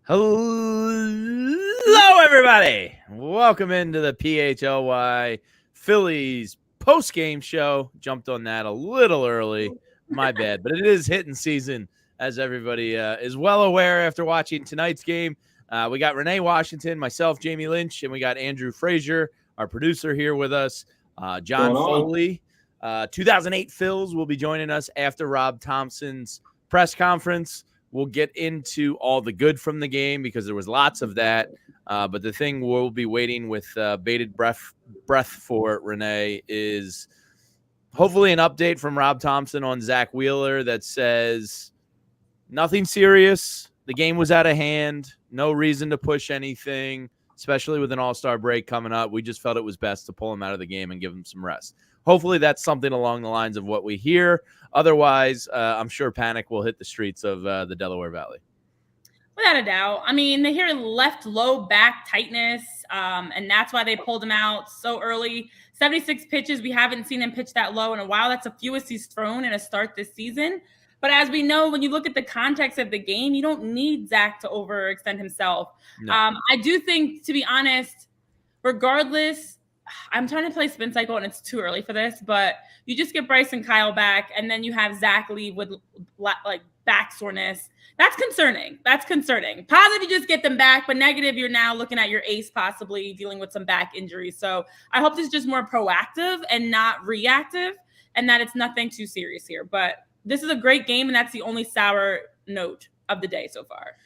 Hello, everybody. Welcome into the PHLY Phillies post-game show. Jumped on that a little early. My bad. But it is hitting season, as everybody is well aware after watching tonight's game. We got Renee Washington, myself, Jamie Lynch, and we got Andrew Frazier, our producer, here with us. John Foley, 2008 Phils, will be joining us after Rob Thompson's press conference. We'll get into all the good from the game because there was lots of that. But the thing we'll be waiting with bated breath for, Renee, is hopefully an update from Rob Thompson on Zach Wheeler that says nothing serious. The game was out of hand. No reason to push anything, especially with an all-star break coming up. We just felt it was best to pull him out of the game and give him some rest. Hopefully that's something along the lines of what we hear. Otherwise, I'm sure panic will hit the streets of the Delaware Valley. Without a doubt. I mean, they hear left low back tightness, and that's why they pulled him out so early. 76 pitches. We haven't seen him pitch that low in a while. That's the fewest he's thrown in a start this season. But as we know, when you look at the context of the game, you don't need Zach to overextend himself. No. I do think, to be honest, regardless, I'm trying to play spin cycle, and it's too early for this, but you just get Bryce and Kyle back, and then you have Zach leave with like back soreness. That's concerning. Positive, you just get them back, but negative, you're now looking at your ace possibly dealing with some back injuries. So I hope this is just more proactive and not reactive, and that it's nothing too serious here. But this is a great game, and that's the only sour note of the day so far.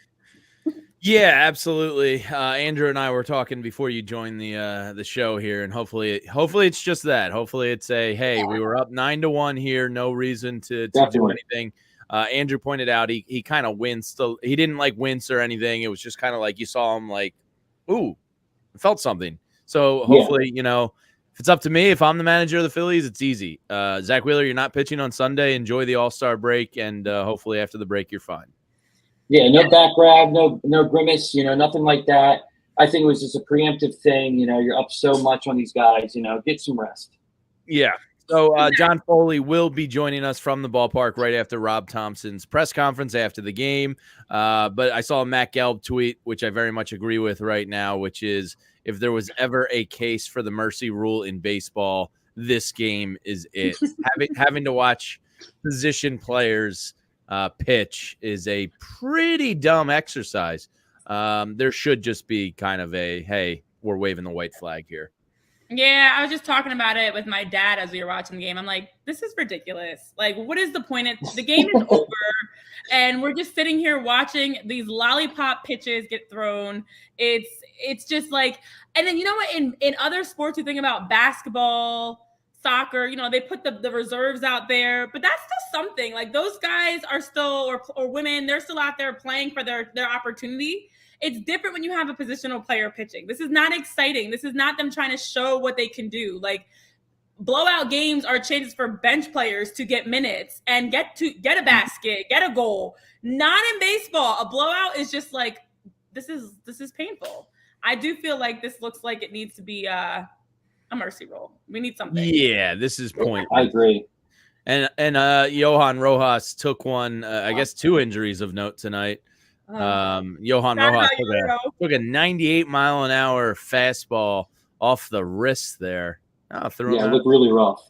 Yeah, absolutely. Andrew and I were talking before you joined the show here, and hopefully it's just that. Hopefully it's hey, we were up 9-1 here, no reason to do anything. Andrew pointed out he kind of winced. He didn't like wince or anything. It was just kind of like you saw him like, ooh, I felt something. So hopefully, if it's up to me, if I'm the manager of the Phillies, it's easy. Zach Wheeler, you're not pitching on Sunday. Enjoy the All-Star break, and hopefully after the break, you're fine. Yeah, no back grab, no grimace, nothing like that. I think it was just a preemptive thing. You're up so much on these guys, get some rest. Yeah. So John Foley will be joining us from the ballpark right after Rob Thompson's press conference after the game. But I saw a Matt Gelb tweet, which I very much agree with right now, which is if there was ever a case for the mercy rule in baseball, this game is it. having to watch position players pitch is a pretty dumb exercise. There should just be kind of a, hey, we're waving the white flag here. Yeah, I was just talking about it with my dad as we were watching the game. I'm like, this is ridiculous. Like, what is the point? The game is over, and we're just sitting here watching these lollipop pitches get thrown. It's just like, and then you know what? In other sports, you think about basketball, soccer, they put the reserves out there, but that's still something. Like those guys are still, or women, they're still out there playing for their opportunity. It's different when you have a positional player pitching. This is not exciting. This is not them trying to show what they can do. Like blowout games are chances for bench players to get minutes and get a basket, get a goal. Not in baseball. A blowout is just like, this is painful. I do feel like this looks like it needs to be a mercy roll. We need something. Yeah, this is pointless. I agree. And Johan Rojas took one, I guess 2 injuries of note tonight. Johan Rojas took a 98-mile-an-hour fastball off the wrist there. It looked really rough.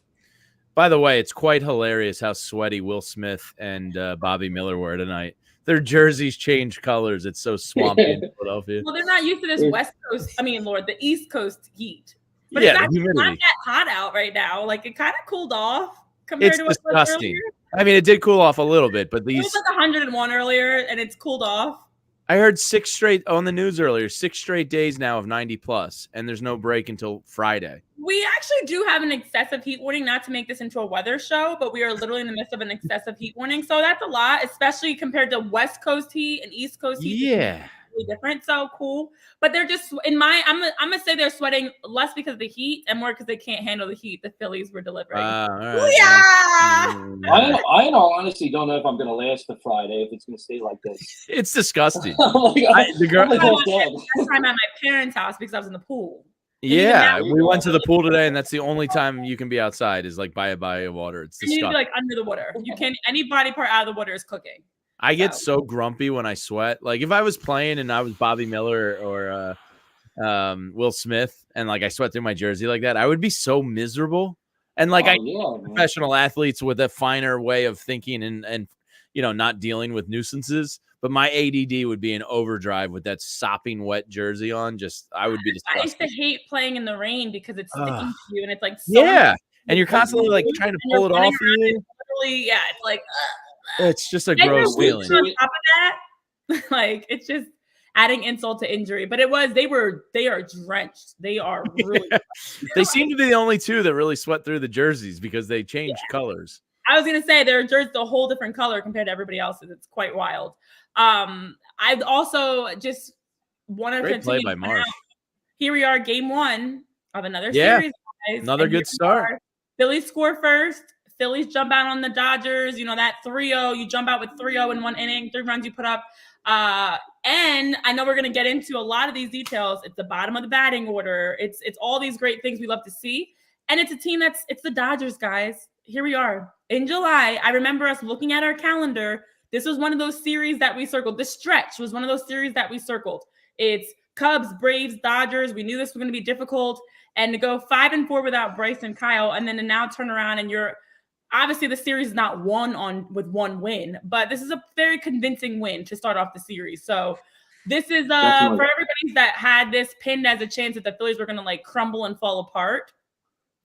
By the way, it's quite hilarious how sweaty Will Smith and Bobby Miller were tonight. Their jerseys changed colors. It's so swampy in Philadelphia. Well, they're not used to this the East Coast heat. But it's not that hot out right now. Like, it kind of cooled off compared to what it was earlier. I mean, it did cool off a little bit, but it was like 101 earlier, and it's cooled off. I heard 6 straight on the news earlier, 6 straight days now of 90+, and there's no break until Friday. We actually do have an excessive heat warning, not to make this into a weather show, but we are literally in the midst of an excessive heat warning. So that's a lot, especially compared to West Coast heat and East Coast heat. Yeah. Different, so cool, but they're just I'm gonna say they're sweating less because of the heat and more because they can't handle the heat the Phillies were delivering. Right. I in all honesty don't know if I'm gonna last the Friday if it's gonna stay like this. It's disgusting. The girl last time at my parents' house because I was in the pool. Yeah, we went to the pool today, and that's the only time you can be outside is like by a body of water. It's disgusting. You need to be like under the water. You can any body part out of the water is cooking. I get so grumpy when I sweat. Like if I was playing and I was Bobby Miller or Will Smith and like I sweat through my jersey like that, I would be so miserable. And like professional athletes with a finer way of thinking and not dealing with nuisances. But my ADD would be in overdrive with that sopping wet jersey on. I would be disgusted. I used to hate playing in the rain because it's sticking to you and it's like and you're constantly like trying to pull it off you. It's like it's just a gross feeling. On top of that, like it's just adding insult to injury. But they are drenched. They are really they seem to be the only two that really sweat through the jerseys because they changed colors. I was gonna say their jersey's a whole different color compared to everybody else's. It's quite wild. I've also just want to continue. Play by Marsh. Here we are, game 1 of another series. Guys. Another good start. Phillies score first. Phillies jump out on the Dodgers. That 3-0. You jump out with 3-0 in 1 inning. 3 runs you put up. And I know we're gonna get into a lot of these details. It's the bottom of the batting order. It's all these great things we love to see. And it's a team it's the Dodgers, guys. Here we are. In July, I remember us looking at our calendar. This was one of those series that we circled. This stretch was one of those series that we circled. It's Cubs, Braves, Dodgers. We knew this was going to be difficult. And to go 5-4 without Bryce and Kyle, and then to now turn around and obviously the series is not won with 1 win, but this is a very convincing win to start off the series. So this is for everybody that had this pinned as a chance that the Phillies were going to like crumble and fall apart.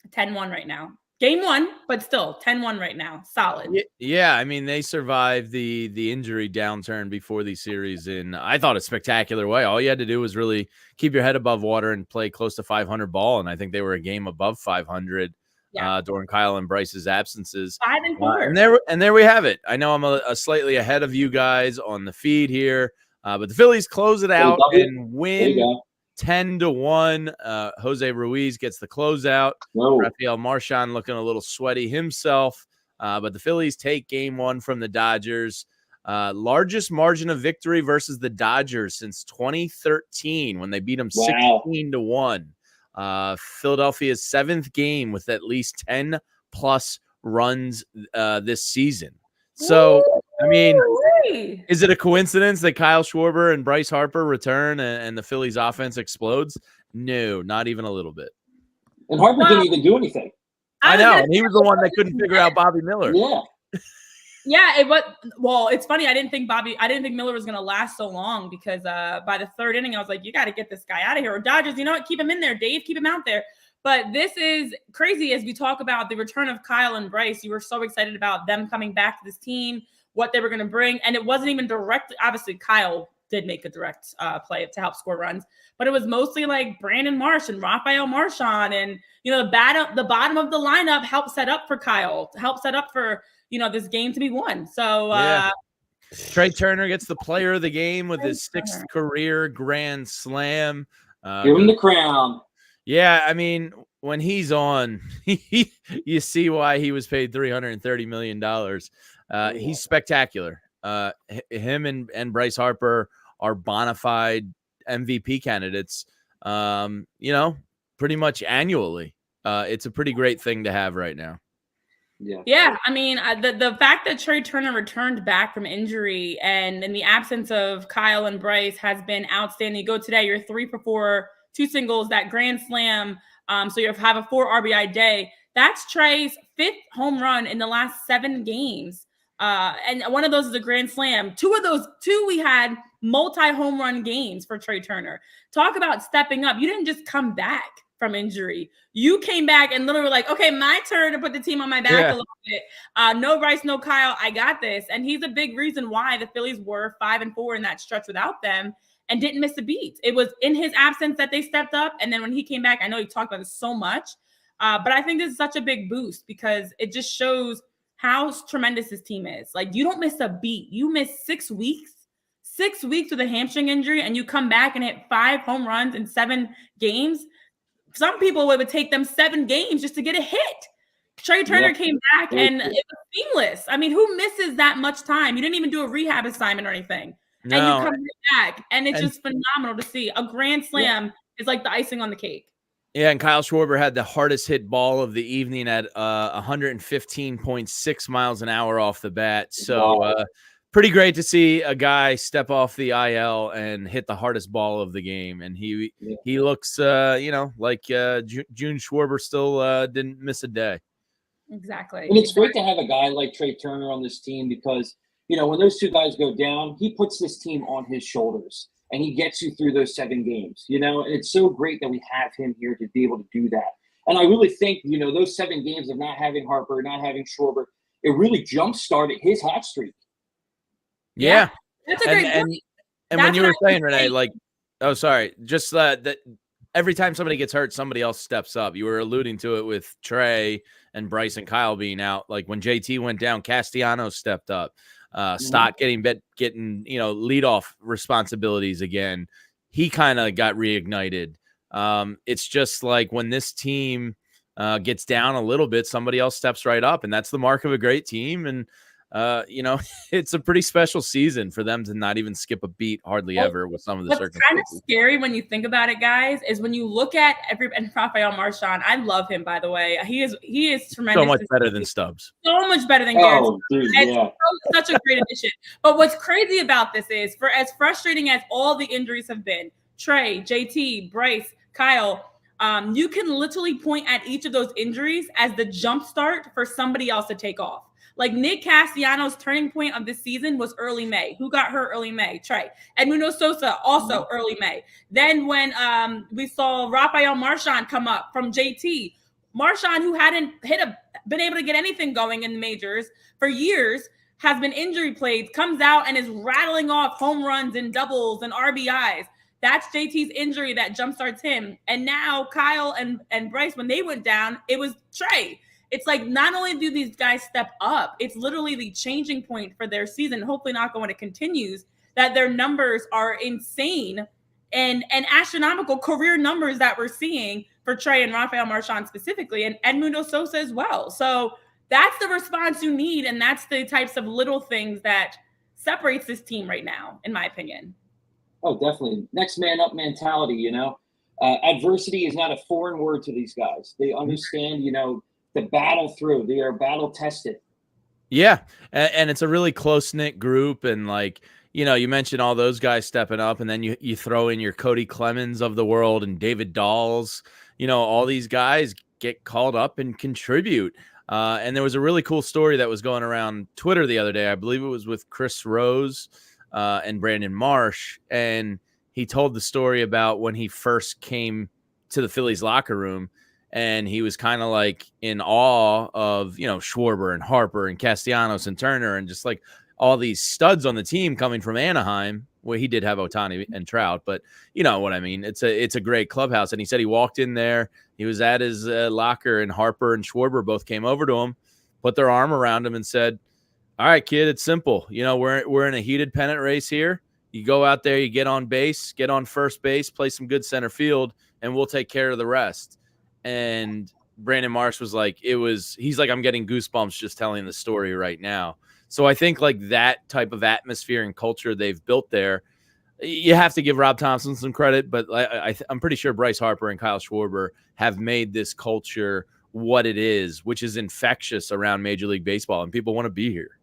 10-1 right now. Game 1, but still 10-1 right now. Solid. Yeah, I mean, they survived the injury downturn before the series in, I thought, a spectacular way. All you had to do was really keep your head above water and play close to 500 ball, and I think they were a game above 500 during Kyle and Bryce's absences. 5-4. And there we have it. I know I'm a slightly ahead of you guys on the feed here, but the Phillies close it out and win 10-1. Jose Ruiz gets the closeout. Rafael Marchand looking a little sweaty himself. But the Phillies take game 1 from the Dodgers. Largest margin of victory versus the Dodgers since 2013 when they beat them 16-1. Philadelphia's 7th game with at least 10 plus runs this season. So, I mean, is it a coincidence that Kyle Schwarber and Bryce Harper return and the Phillies offense explodes? No, not even a little bit. And Harper didn't even do anything. I know. And he was the one that couldn't figure out Bobby Miller. Yeah. Yeah, it was. Well, it's funny. I didn't think Miller was going to last so long because by the 3rd inning, I was like, you got to get this guy out of here. Or Dodgers, you know what? Keep him in there, Dave. Keep him out there. But this is crazy as we talk about the return of Kyle and Bryce. You were so excited about them coming back to this team, what they were going to bring. And it wasn't even direct. Obviously, Kyle did make a direct play to help score runs. But it was mostly like Brandon Marsh and Rafael Marchand. And, the bottom of the lineup helped set up for Kyle, helped set up for, this game to be won. So Trey Turner gets the player of the game with his 6th career grand slam. Give him the crown. Yeah, I mean, when he's on, you see why he was paid $330 million. He's spectacular. Him and Bryce Harper are bona fide MVP candidates, pretty much annually. It's a pretty great thing to have right now. Yeah. I mean, the fact that Trey Turner returned back from injury and in the absence of Kyle and Bryce has been outstanding. You go today, you're 3 for 4, 2 singles, that grand slam. So you have a 4 RBI day. That's Trey's 5th home run in the last 7 games. And one of those is a grand slam. 2 of those, we had multi-home run games for Trey Turner. Talk about stepping up. You didn't just come back from injury. You came back and literally were like, okay, my turn to put the team on my back a little bit. No Bryce, no Kyle. I got this. And he's a big reason why the Phillies were 5-4 in that stretch without them and didn't miss a beat. It was in his absence that they stepped up. And then when he came back, I know he talked about this so much, but I think this is such a big boost because it just shows how tremendous this team is. Like, you don't miss a beat. You miss 6 weeks. 6 weeks with a hamstring injury, and you come back and hit 5 home runs in 7 games. Some people would take them 7 games just to get a hit. Trey Turner came back and it was seamless. I mean, who misses that much time? You didn't even do a rehab assignment or anything. No. And you come back, and it's just phenomenal to see. A grand slam is like the icing on the cake. Yeah, and Kyle Schwarber had the hardest hit ball of the evening at 115.6 miles an hour off the bat. So pretty great to see a guy step off the IL and hit the hardest ball of the game. And he looks, like June Schwarber still didn't miss a day. Exactly. And it's great to have a guy like Trey Turner on this team because, when those two guys go down, he puts this team on his shoulders and he gets you through those 7 games, and it's so great that we have him here to be able to do that. And I really think, those 7 games of not having Harper, not having Schwarber, it really jump-started his hot streak. Yeah. That's a great point. And when you were saying, Renee, just that every time somebody gets hurt, somebody else steps up. You were alluding to it with Trey and Bryce and Kyle being out. Like when JT went down, Castellanos stepped up. Stott getting leadoff responsibilities again. He kind of got reignited. It's just like when this team gets down a little bit, somebody else steps right up, and that's the mark of a great team. And it's a pretty special season for them to not even skip a beat hardly ever with some of the circumstances. What's kind of scary when you think about it, guys, is when you look at and Rafael Marchand. I love him, by the way. He is tremendous. So much better than Stubbs. So much better than Garrett. Yeah. Such a great addition. But what's crazy about this is, for as frustrating as all the injuries have been, Trey, JT, Bryce, Kyle, you can literally point at each of those injuries as the jump start for somebody else to take off. Like Nick Castellanos' turning point of this season was early May. Who got hurt early May? Trey. Edmundo Sosa also early May. Then when we saw Rafael Marchand come up from JT, Marchand, who hadn't been able to get anything going in the majors for years, has been injury plagued, comes out and is rattling off home runs and doubles and RBIs. That's JT's injury that jumpstarts him. And now Kyle and Bryce, when they went down, it was Trey. It's like not only do these guys step up, it's literally the changing point for their season. Hopefully not when it continues, that their numbers are insane and astronomical career numbers that we're seeing for Trey and Rafael Marchand specifically, and Edmundo Sosa as well. So that's the response you need, and that's the types of little things that separates this team right now, in my opinion. Oh, definitely. Next man up mentality, Adversity is not a foreign word to these guys. They understand, the battle through. They are battle tested. Yeah. And it's a really close-knit group. And you mentioned all those guys stepping up, and then you throw in your Cody Clemens of the world and David Dahls. All these guys get called up and contribute. And there was a really cool story that was going around Twitter the other day. I believe it was with Chris Rose and Brandon Marsh. And he told the story about when he first came to the Phillies locker room, and he was kind of like in awe of, Schwarber and Harper and Castellanos and Turner and just like all these studs on the team coming from Anaheim. Well, he did have Ohtani and Trout, but you know what I mean? It's a great clubhouse. And he said he walked in there, he was at his locker, and Harper and Schwarber both came over to him, put their arm around him and said, "All right, kid, it's simple. We're in a heated pennant race here. You go out there, you get on base, get on first base, play some good center field, and we'll take care of the rest." And Brandon Marsh was like, he's like, I'm getting goosebumps just telling the story right now. So I think like that type of atmosphere and culture they've built there, you have to give Rob Thompson some credit, but I'm pretty sure Bryce Harper and Kyle Schwarber have made this culture what it is, which is infectious around Major League Baseball, and people want to be here.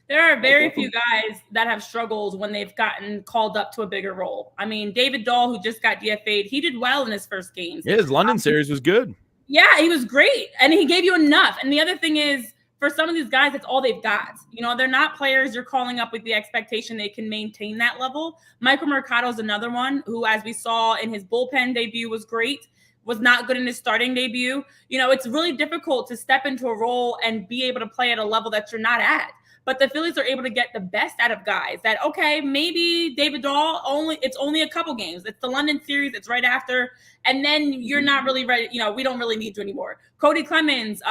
There are very few guys that have struggled when they've gotten called up to a bigger role. I mean, David Dahl, who just got DFA'd, he did well in his first games. Yeah, his London series was good. Yeah, he was great. And he gave you enough. And the other thing is, for some of these guys, that's all they've got. They're not players you're calling up with the expectation they can maintain that level. Michael Mercado is another one who, as we saw in his bullpen debut, was great, was not good in his starting debut. It's really difficult to step into a role and be able to play at a level that you're not at. But the Phillies are able to get the best out of guys that, okay, maybe David Dahl, it's only a couple games. It's the London series. It's right after. And then you're not really ready. We don't really need you anymore. Cody Clemens,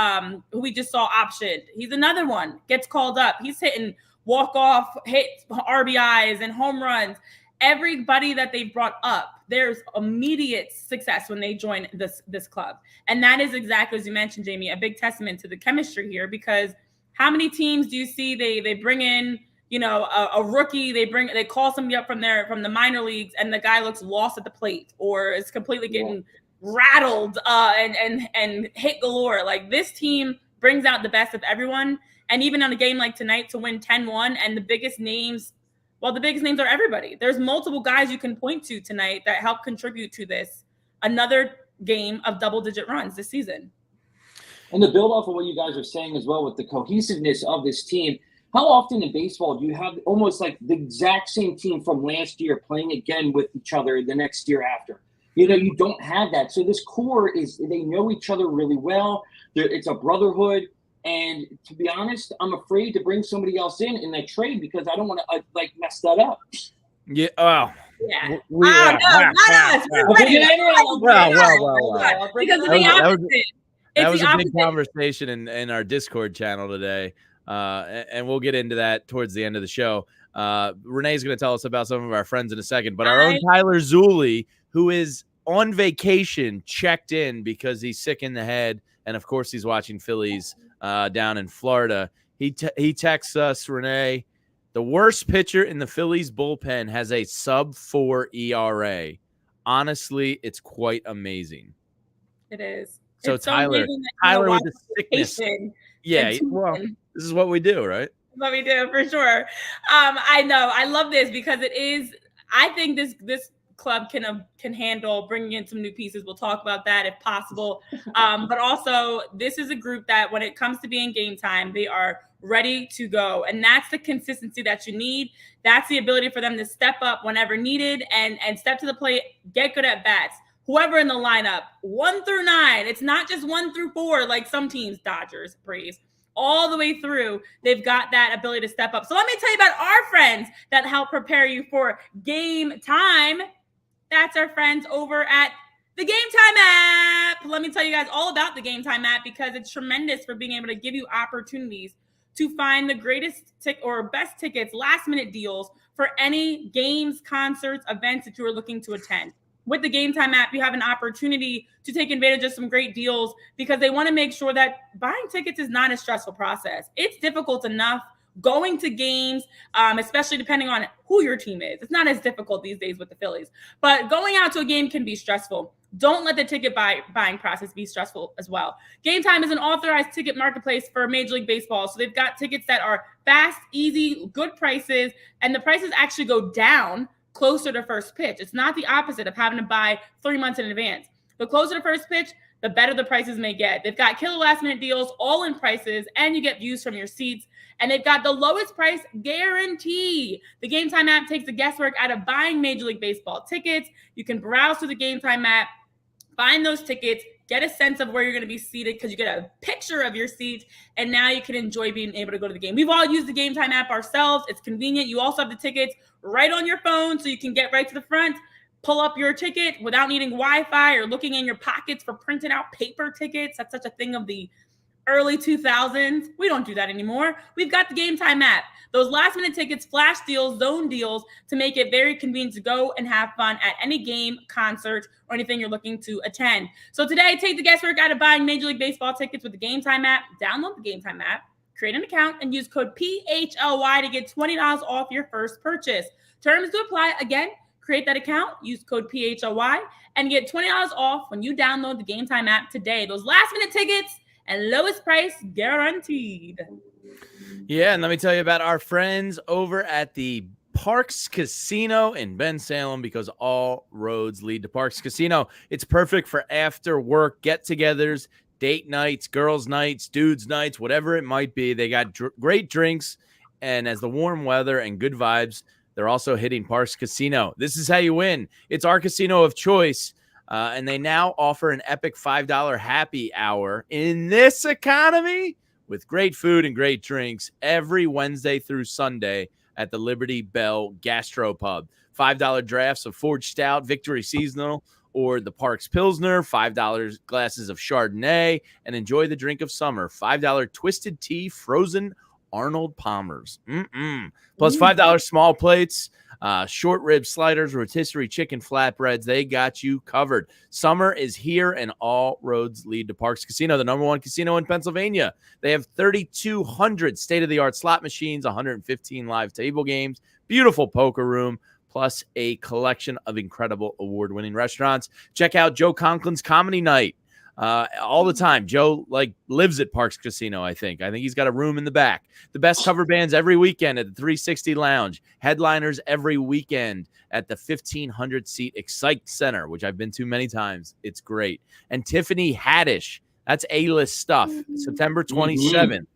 who we just saw optioned, he's another one, gets called up. He's hitting walk-off hits, RBIs, and home runs. Everybody that they brought up, there's immediate success when they join this club. And that is exactly, as you mentioned, Jamie, a big testament to the chemistry here, because how many teams do you see they bring in, a rookie, they call somebody up from the minor leagues, and the guy looks lost at the plate or is completely getting rattled and hit galore. Like, this team brings out the best of everyone. And even on a game like tonight to win 10-1, and the biggest names are everybody. There's multiple guys you can point to tonight that help contribute to this. Another game of double-digit runs this season. And to build off of what you guys are saying as well with the cohesiveness of this team, how often in baseball do you have almost like the exact same team from last year playing again with each other the next year after? You don't have that. So this core they know each other really well. It's a brotherhood. And to be honest, I'm afraid to bring somebody else in that trade because I don't want to mess that up. Yeah. Oh. Yeah. No, not us. We're ready. Well. Because of the opposite. That was a big conversation in our Discord channel today. And we'll get into that towards the end of the show. Renee's going to tell us about some of our friends in a second. But our own Tyler Zulli, who is on vacation, checked in because he's sick in the head. And, of course, he's watching Phillies down in Florida. He texts us, Renee, the worst pitcher in the Phillies bullpen has a sub-4 ERA. Honestly, it's quite amazing. It is. So it's Tyler with the sickness. Yeah, well, this is what we do, right? What we do, for sure. I know. I love this because it is – I think this club can handle bringing in some new pieces. We'll talk about that if possible. But also, this is a group that when it comes to being game time, they are ready to go. And that's the consistency that you need. That's the ability for them to step up whenever needed and step to the plate, get good at bats. Whoever in the lineup, 1 through 9, it's not just 1 through 4 like some teams, Dodgers, Braves, all the way through. They've got that ability to step up. So let me tell you about our friends that help prepare you for game time. That's our friends over at the Game Time app. Let me tell you guys all about the Game Time app because it's tremendous for being able to give you opportunities to find the greatest or best tickets, last-minute deals for any games, concerts, events that you are looking to attend. With the Game Time app, you have an opportunity to take advantage of some great deals because they want to make sure that buying tickets is not a stressful process. It's difficult enough going to games, especially depending on who your team is. It's not as difficult these days with the Phillies, but going out to a game can be stressful. Don't let the ticket buying process be stressful as well. Game Time is an authorized ticket marketplace for Major League Baseball. So they've got tickets that are fast, easy, good prices, and the prices actually go down closer to first pitch. It's not the opposite of having to buy 3 months in advance. The closer to first pitch, the better the prices may get. They've got killer last minute deals, all in prices, and you get views from your seats. And they've got the lowest price guarantee. The Game Time app takes the guesswork out of buying Major League Baseball tickets. You can browse through the Game Time app, find those tickets, get a sense of where you're going to be seated because you get a picture of your seat, and now you can enjoy being able to go to the game. We've all used the Game Time app ourselves. It's convenient. You also have the tickets right on your phone so you can get right to the front, pull up your ticket without needing Wi-Fi or looking in your pockets for printing out paper tickets. That's such a thing of the early 2000s. We don't do that anymore. We've got the Game Time app. Those last minute tickets, flash deals, zone deals to make it very convenient to go and have fun at any game, concert, or anything you're looking to attend. So today, take the guesswork out of buying Major League Baseball tickets with the Game Time app. Download the Game Time app, create an account, and use code PHLY to get $20 off your first purchase. Terms to apply. Again, create that account, use code PHLY, and get $20 off when you download the Game Time app today. Those last minute tickets and lowest price guaranteed. Yeah, and let me tell you about our friends over at the Parks Casino in Bensalem because all roads lead to Parks Casino. It's perfect for after work get-togethers, date nights, girls' nights, dudes' nights, whatever it might be. They got great drinks, and as the warm weather and good vibes, they're also hitting Parks Casino. This is how you win. It's our casino of choice. And they now offer an epic $5 happy hour in this economy with great food and great drinks every Wednesday through Sunday at the Liberty Bell Gastropub. $5 drafts of Forged Stout, Victory Seasonal, or the Parks Pilsner, $5 glasses of Chardonnay, and enjoy the drink of summer, $5 Twisted Tea, frozen Arnold Palmers. Plus $5 small plates, short rib sliders, rotisserie chicken flatbreads. They got you covered. Summer is here and all roads lead to Parks Casino, the #1 casino in Pennsylvania. They have 3,200 state-of-the-art slot machines, 115 live table games, beautiful poker room, plus a collection of incredible award-winning restaurants. Check out Joe Conklin's Comedy Night all the time. Joe lives at Parks Casino. I think he's got a room in the back. The best cover bands every weekend at the 360 Lounge. Headliners every weekend at the 1,500 seat Excite Center, which I've been to many times. It's great. And Tiffany Haddish. That's A-list stuff. September 27th.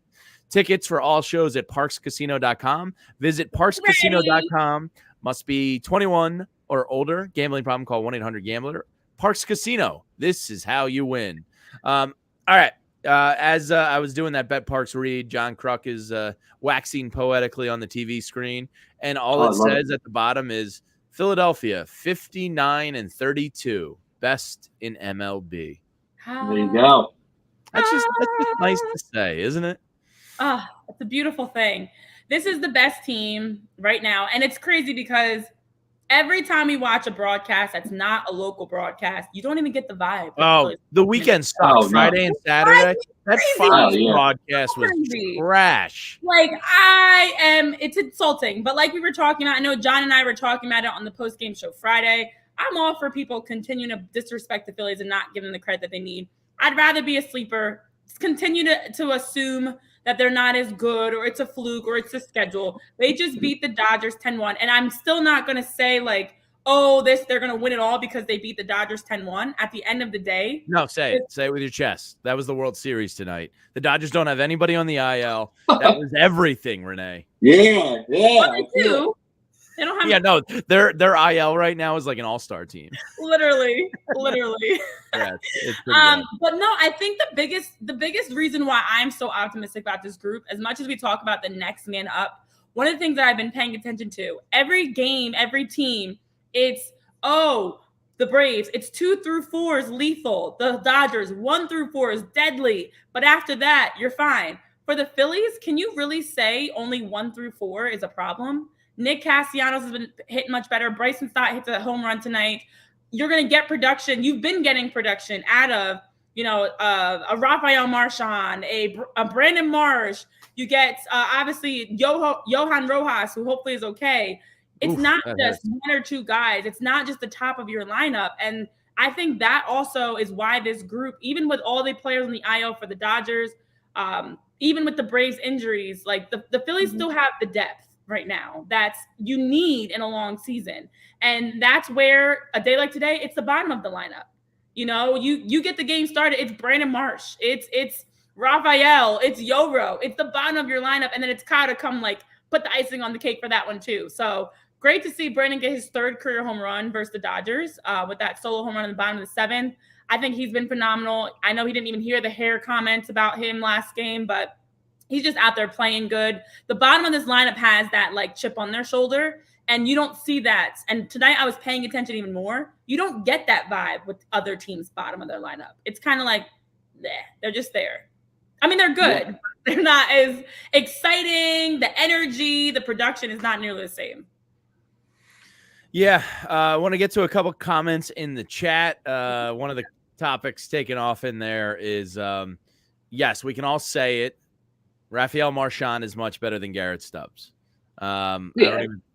Tickets for all shows at parkscasino.com. Visit parkscasino.com. Must be 21 or older. Gambling problem, call 1-800-GAMBLER. Parks Casino. This is how you win. All right. As I was doing that Bet Parks read, John Kruk is waxing poetically on the TV screen. And all it says at the bottom is Philadelphia 59-32. Best in MLB. There you go. That's just nice to say, isn't it? It's a beautiful thing. This is the best team right now. And it's crazy because every time we watch a broadcast that's not a local broadcast, you don't even get the vibe. Oh, the weekend stuff, Friday and Saturday. That Fox broadcast was trash. It's insulting. But like we were talking about, I know John and I were talking about it on the post-game show Friday. I'm all for people continuing to disrespect the Phillies and not give them the credit that they need. I'd rather be a sleeper, continue to assume that they're not as good or it's a fluke or it's a schedule. They just beat the Dodgers 10-1. And I'm still not going to say they're going to win it all because they beat the Dodgers 10-1. At the end of the day. No, say it. Say it with your chest. That was the World Series tonight. The Dodgers don't have anybody on the IL. That was everything, Renee. Yeah. Well, they do. They don't have. Yeah, no, their IL right now is like an all-star team. Literally. Yeah, it's but no, I think the biggest reason why I'm so optimistic about this group, as much as we talk about the next man up, one of the things that I've been paying attention to, every game, every team, it's the Braves, it's 2 through 4 is lethal. The Dodgers, 1 through 4 is deadly. But after that, you're fine. For the Phillies, can you really say only 1 through 4 is a problem? Nick Castellanos has been hitting much better. Bryson Stott hits a home run tonight. You're going to get production. You've been getting production out of, a Rafael Marchand, a Brandon Marsh. You get, obviously, Johan Rojas, who hopefully is okay. It's not just 1 or 2 guys. It's not just the top of your lineup. And I think that also is why this group, even with all the players on the IL for the Dodgers, even with the Braves injuries, the Phillies still have the depth right now that's you need in a long season. And that's where a day like today, it's the bottom of the lineup. You get the game started. It's Brandon Marsh. It's Rafael. It's Yoro. It's the bottom of your lineup. And then it's Kyle to come put the icing on the cake for that one too. So great to see Brandon get his 3rd career home run versus the Dodgers with that solo home run in the bottom of the 7th. I think he's been phenomenal. I know he didn't even hear the hair comments about him last game, but he's just out there playing good. The bottom of this lineup has that chip on their shoulder, and you don't see that. And tonight I was paying attention even more. You don't get that vibe with other teams' bottom of their lineup. It's kind of they're just there. I mean, they're good. Yeah. They're not as exciting. The energy, the production is not nearly the same. Yeah, I want to get to a couple comments in the chat. One of the topics taken off in there is, yes, we can all say it. Rafael Marchand is much better than Garrett Stubbs. I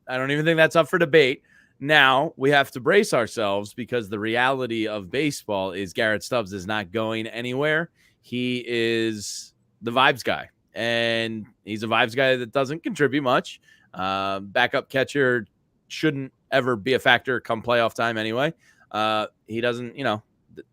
don't even think that's up for debate. Now we have to brace ourselves because the reality of baseball is Garrett Stubbs is not going anywhere. He is the vibes guy, and he's a vibes guy that doesn't contribute much. Backup catcher shouldn't ever be a factor come playoff time anyway. He doesn't,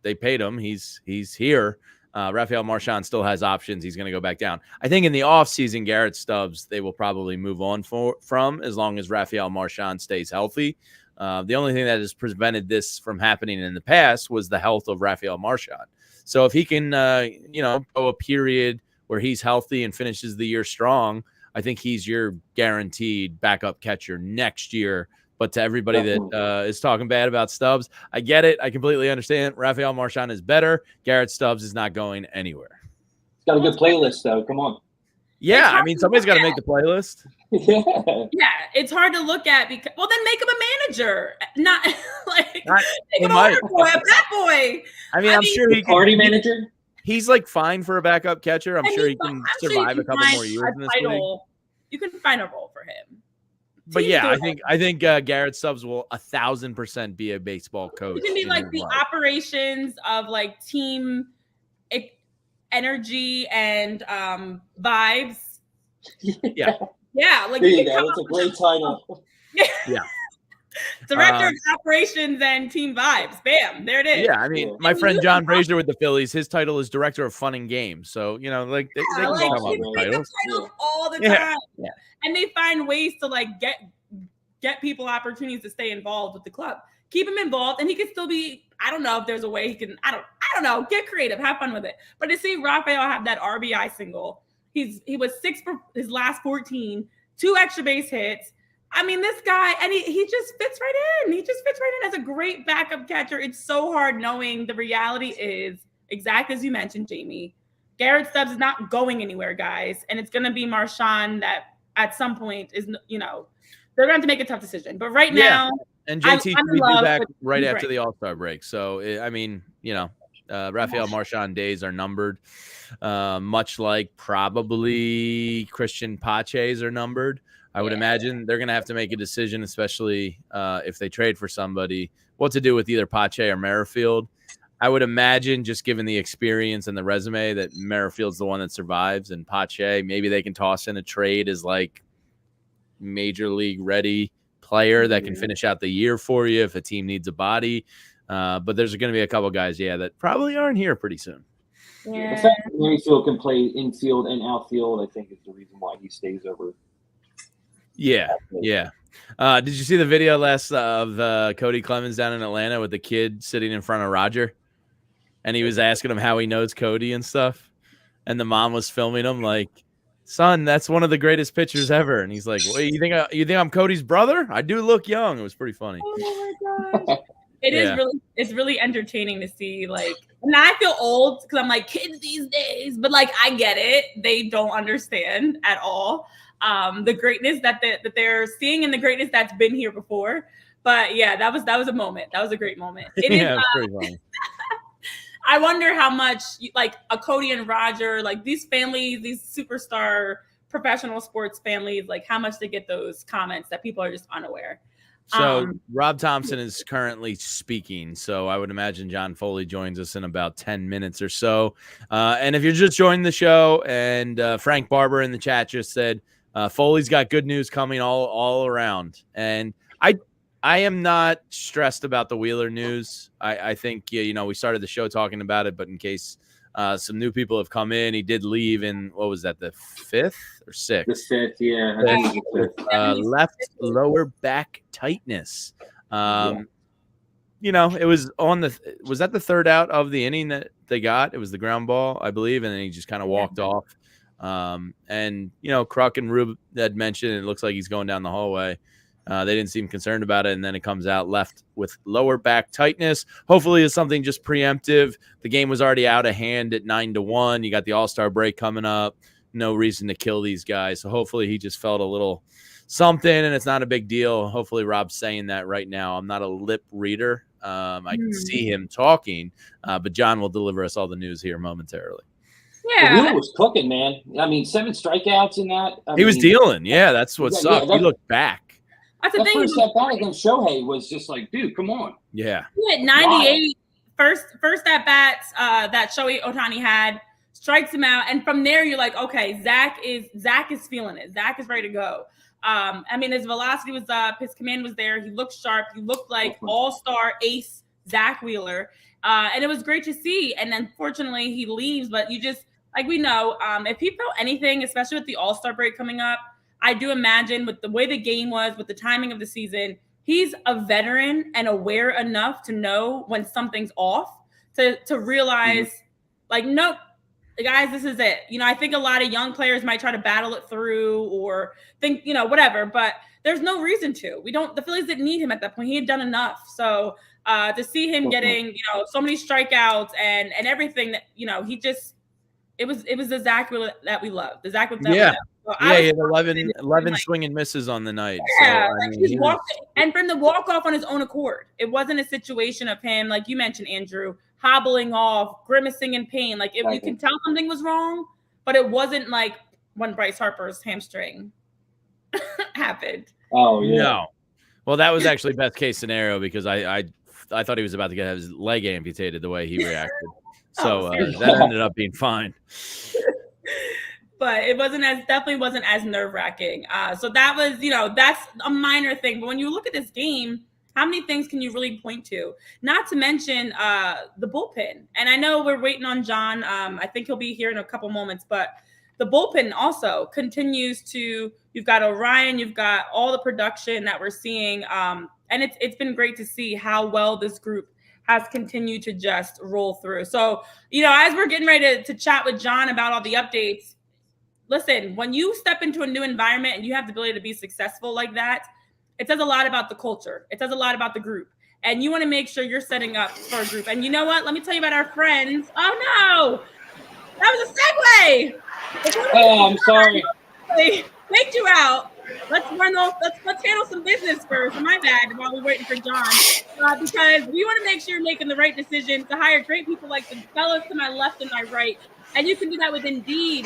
they paid him. He's here. Rafael Marchand still has options. He's going to go back down. I think in the offseason, Garrett Stubbs, they will probably move on from as long as Rafael Marchand stays healthy. The only thing that has prevented this from happening in the past was the health of Rafael Marchand. So if he can, go a period where he's healthy and finishes the year strong, I think he's your guaranteed backup catcher next year. But to everybody that is talking bad about Stubbs, I get it. I completely understand. Rafael Marchand is better. Garrett Stubbs is not going anywhere. He's got a good playlist, though. Come on. Yeah, I mean, somebody's got to make the playlist. Yeah, it's hard to look at because, well, then make him a manager. Not make him a bat boy. I mean, I'm sure he can. Party manager? He's fine for a backup catcher. I'm sure he can survive a couple more years in this league. You can find a role for him. But yeah, I think Garrett Stubbs will 1,000% be a baseball coach. He can be the operations of team energy and vibes. Yeah. Yeah, like there you go. That's a great title. Yeah. Director of Operations and Team Vibes. Bam, there it is. Yeah, I mean, my friend John Frazier with the Phillies, his title is Director of Fun and Games. So, they can like, come up with titles. All the time. Yeah. And they find ways to like get people opportunities to stay involved with the club. Keep him involved, and he can still be, I don't know if there's a way he can, I don't know, get creative, have fun with it. But to see Rafael have that RBI single, he was 6 for his last 14, 2 extra base hits. I mean, this guy, and he just fits right in. He just fits right in as a great backup catcher. It's so hard knowing the reality is, exactly as you mentioned, Jamie, Garrett Stubbs is not going anywhere, guys. And it's going to be Marchand that at some point is, they're going to have to make a tough decision. But right now, and JT will be back right after the All-Star break. So, I mean, Rafael Marchand days are numbered, much like probably Christian Pache's are numbered. I would imagine they're going to have to make a decision, especially if they trade for somebody, what to do with either Pache or Merrifield. I would imagine, just given the experience and the resume, that Merrifield's the one that survives, and Pache, maybe they can toss in a trade as like major league ready player that can finish out the year for you if a team needs a body. But there's going to be a couple guys, that probably aren't here pretty soon. Yeah. The fact that Merrifield can play infield and outfield, I think, is the reason why he stays over. Yeah. Did you see the video last of Cody Clemens down in Atlanta with the kid sitting in front of Roger? And he was asking him how he knows Cody and stuff. And the mom was filming him like, son, that's one of the greatest pitchers ever. And he's like, well, you think I'm Cody's brother? I do look young. It was pretty funny. Oh my gosh. It's really entertaining to see, like, and I feel old because I'm like, kids these days, but like, I get it. They don't understand at all the greatness that they're seeing and the greatness that's been here before. But yeah, that was a moment. That was a great moment. It is pretty funny. I wonder how much like a Cody and Roger, like these families, these superstar professional sports families, like how much they get those comments that people are just unaware. So Rob Thompson is currently speaking, so I would imagine John Foley joins us in about 10 minutes or so. And if you're just joining the show, and Frank Barber in the chat just said Foley's got good news coming all around. And I am not stressed about the Wheeler news. I think, we started the show talking about it, but in case some new people have come in, he did leave in, what was that, the 5th or 6th? The 5th, yeah. I think it was the 5th. Left lower back tightness. It was was that the third out of the inning that they got? It was the ground ball, I believe, and then he just kind of walked off. And Kruk and Rube had mentioned it looks like he's going down the hallway. They didn't seem concerned about it, and then it comes out left with lower back tightness. Hopefully it's something just preemptive. The game was already out of hand at 9-1. You got the All-Star break coming up. No reason to kill these guys. So hopefully he just felt a little something, and it's not a big deal. Hopefully Rob's saying that right now. I'm not a lip reader. I can see him talking, but John will deliver us all the news here momentarily. Yeah, Wheeler was cooking, man. I mean, 7 strikeouts in that. He was dealing. Yeah, that's what sucked. He looked back. That's the thing. First at bat against Shohei was just like, dude, come on. Yeah. He had 98 first at bats that Shohei Ohtani had, strikes him out, and from there you're like, okay, Zach is feeling it. Zach is ready to go. I mean, his velocity was up, his command was there. He looked sharp. He looked like all-star ace Zach Wheeler, and it was great to see. And unfortunately, he leaves. But you just, like we know, if he felt anything, especially with the All-Star break coming up, I do imagine with the way the game was, with the timing of the season, he's a veteran and aware enough to know when something's off, to realize, like, nope, guys, this is it. I think a lot of young players might try to battle it through or think, whatever, but there's no reason to. The Phillies didn't need him at that point. He had done enough. So to see him getting, so many strikeouts and everything that, he just, it was the Zach that we love. The Zach that we love. So he had 11 swing and misses on the night. Yeah, so, and from the walk-off on his own accord. It wasn't a situation of him, like you mentioned, Andrew, hobbling off, grimacing in pain. Like, you can tell something was wrong, but it wasn't like when Bryce Harper's hamstring happened. Oh, yeah. No. Well, that was actually best case scenario because I thought he was about to get his leg amputated the way he reacted. So seriously. that ended up being fine. But it definitely wasn't as nerve-wracking. So that was, that's a minor thing. But when you look at this game, how many things can you really point to? Not to mention the bullpen. And I know we're waiting on John. I think he'll be here in a couple moments. But the bullpen also continues to – you've got Orion. You've got all the production that we're seeing. And it's been great to see how well this group has continued to just roll through. So, as we're getting ready to chat with John about all the updates, listen, when you step into a new environment and you have the ability to be successful like that, it says a lot about the culture. It says a lot about the group. And you want to make sure you're setting up for a group. And you know what? Let me tell you about our friends. Oh, no. That was a segue. Oh, I'm sorry. Faked you out. Let's handle some business first. My bad. While we're waiting for John, because we want to make sure you're making the right decision to hire great people like the fellas to my left and my right. And you can do that with Indeed.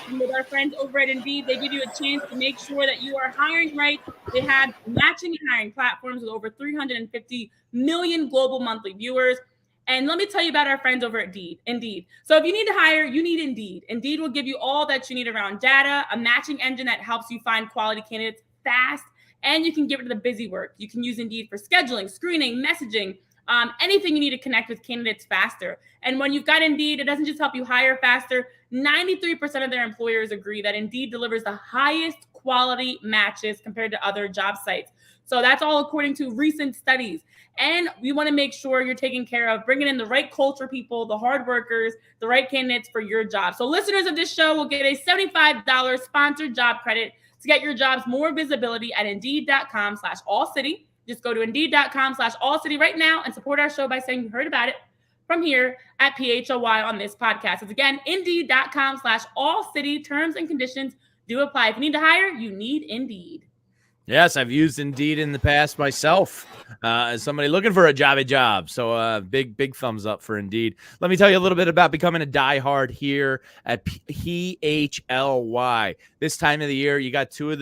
And with our friends over at Indeed, they give you a chance to make sure that you are hiring right. They have matching hiring platforms with over 350 million global monthly viewers. And let me tell you about our friends over at Indeed. So if you need to hire, you need Indeed. Indeed will give you all that you need around data, a matching engine that helps you find quality candidates fast, and you can get rid of the busy work. You can use Indeed for scheduling, screening, messaging, anything you need to connect with candidates faster. And when you've got Indeed, it doesn't just help you hire faster. 93% of their employers agree that Indeed delivers the highest quality matches compared to other job sites. So that's all according to recent studies. And we want to make sure you're taking care of bringing in the right culture people, the hard workers, the right candidates for your job. So listeners of this show will get a $75 sponsored job credit to get your jobs more visibility at Indeed.com/AllCity. Just go to Indeed.com/AllCity right now and support our show by saying you heard about it from here at PHLY on this podcast. It's again, Indeed.com/AllCity. Terms and conditions do apply. If you need to hire, you need Indeed. Yes, I've used Indeed in the past myself as somebody looking for a job. So big thumbs up for Indeed. Let me tell you a little bit about becoming a diehard here at PHLY. This time of the year, you got two or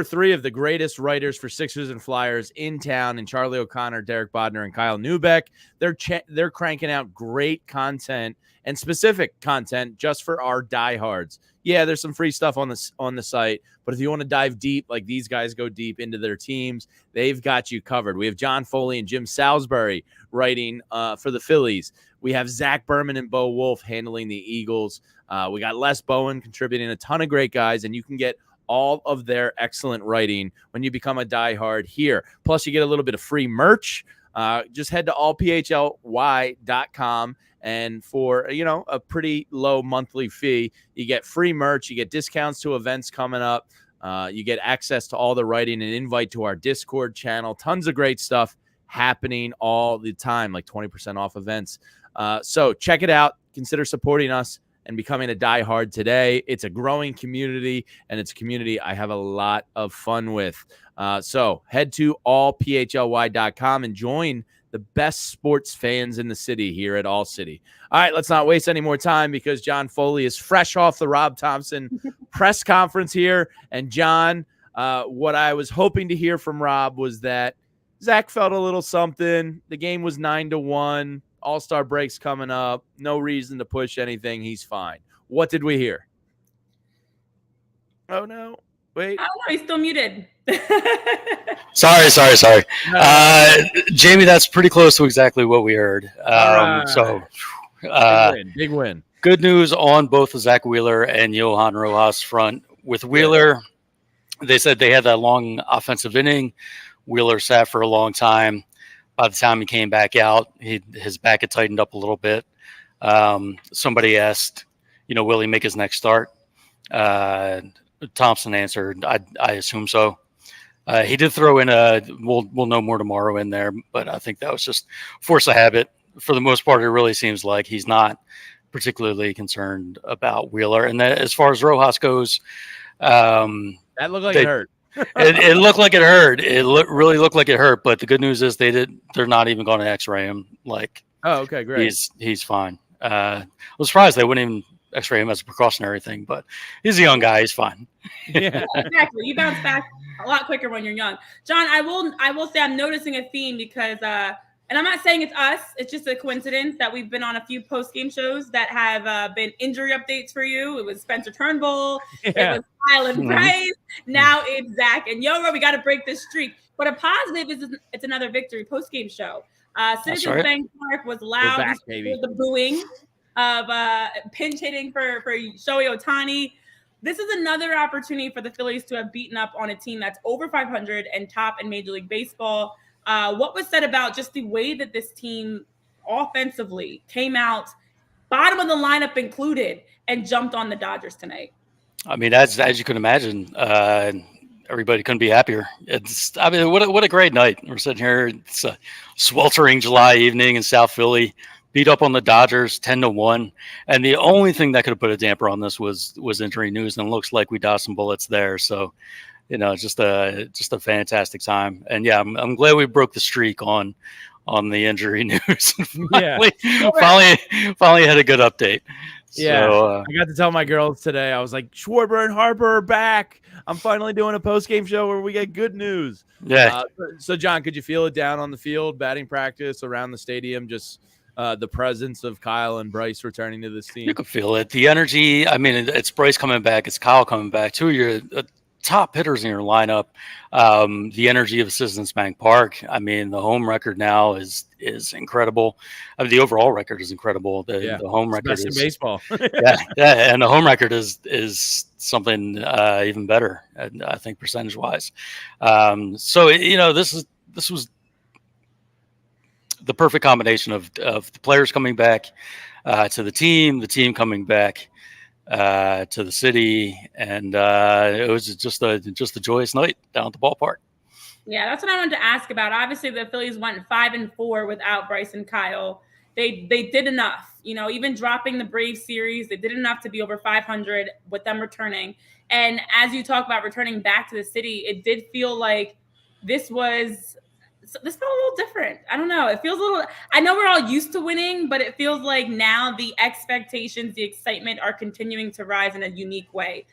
three of the greatest writers for Sixers and Flyers in town, and Charlie O'Connor, Derek Bodner, and Kyle Neubeck. They're cranking out great content and specific content just for our diehards. Yeah, there's some free stuff on the site, but if you want to dive deep, like these guys go deep into their teams, they've got you covered. We have John Foley and Jim Salisbury writing for the Phillies. We have Zach Berman and Bo Wolf handling the Eagles. We got Les Bowen contributing, a ton of great guys, and you can get all of their excellent writing when you become a diehard here. Plus, you get a little bit of free merch. Just head to allphly.com. And for, a pretty low monthly fee, you get free merch, you get discounts to events coming up, you get access to all the writing, and invite to our Discord channel. Tons of great stuff happening all the time, like 20% off events. So check it out. Consider supporting us and becoming a diehard today. It's a growing community, and it's a community I have a lot of fun with. So head to allphly.com and join the best sports fans in the city here at ALLCITY. All right, let's not waste any more time because John Foley is fresh off the Rob Thompson press conference here. And John, what I was hoping to hear from Rob was that Zach felt a little something. The game was 9-1. All-Star break's coming up. No reason to push anything. He's fine. What did we hear? Oh, no. Wait. I don't know. He's still muted. Sorry. Jamie, that's pretty close to exactly what we heard. So big win. Good news on both the Zach Wheeler and Johan Rojas front. With Wheeler, they said they had that long offensive inning. Wheeler sat for a long time. By the time he came back out, his back had tightened up a little bit. Somebody asked, will he make his next start? Thompson answered, I assume so. He did throw in we'll know more tomorrow in there, but I think that was just force of habit. For the most part, it really seems like he's not particularly concerned about Wheeler. And that, as far as Rojas goes, that looked like it hurt. it looked like it hurt. It really looked like it hurt. But the good news is they're not even going to X-ray him. Oh, okay, great. He's fine. I was surprised they wouldn't even X-ray him as a precautionary thing, but he's a young guy. He's fine. Yeah, exactly. You bounce back a lot quicker when you're young. John, I will say I'm noticing a theme because And I'm not saying it's us. It's just a coincidence that we've been on a few post-game shows that have been injury updates for you. It was Spencer Turnbull. It was Kyle and Bryce. Now it's Zach and Yoro. We got to break this streak. But a positive is it's another victory post-game show. Citizens Bank Park was loud. The booing of pinch hitting for Shohei Ohtani. This is another opportunity for the Phillies to have beaten up on a team that's over 500 and top in Major League Baseball. What was said about just the way that this team offensively came out, bottom of the lineup included, and jumped on the Dodgers tonight? I mean, as you can imagine, everybody couldn't be happier. What a great night. We're sitting here. It's a sweltering July evening in South Philly. Beat up on the Dodgers 10-1, and the only thing that could have put a damper on this was injury news, and it looks like we dodged some bullets there. So, just a fantastic time, and yeah, I'm glad we broke the streak on the injury news. finally had a good update. Yeah, so, I got to tell my girls today. I was like, Schwarber and Harper are back. I'm finally doing a post-game show where we get good news. Yeah. So, John, could you feel it down on the field, batting practice, around the stadium, just the presence of Kyle and Bryce returning to this team? You can feel it. The energy. I mean, it's Bryce coming back. It's Kyle coming back. Two of your top hitters in your lineup. The energy of Citizens Bank Park. I mean, the home record now is incredible. I mean, the overall record is incredible. The home record best in baseball. and the home record is something even better. I think percentage wise. So this was the perfect combination of the players coming back to the team coming back to the city, and it was just a joyous night down at the ballpark. Yeah, that's what I wanted to ask about. Obviously, the Phillies went 5-4 without Bryce and Kyle. They did enough, even dropping the Braves series. They did enough to be over 500 with them returning. And as you talk about returning back to the city, it did feel like this felt a little different. I don't know. It feels a little, I know we're all used to winning, but it feels like now the expectations, the excitement are continuing to rise in a unique way.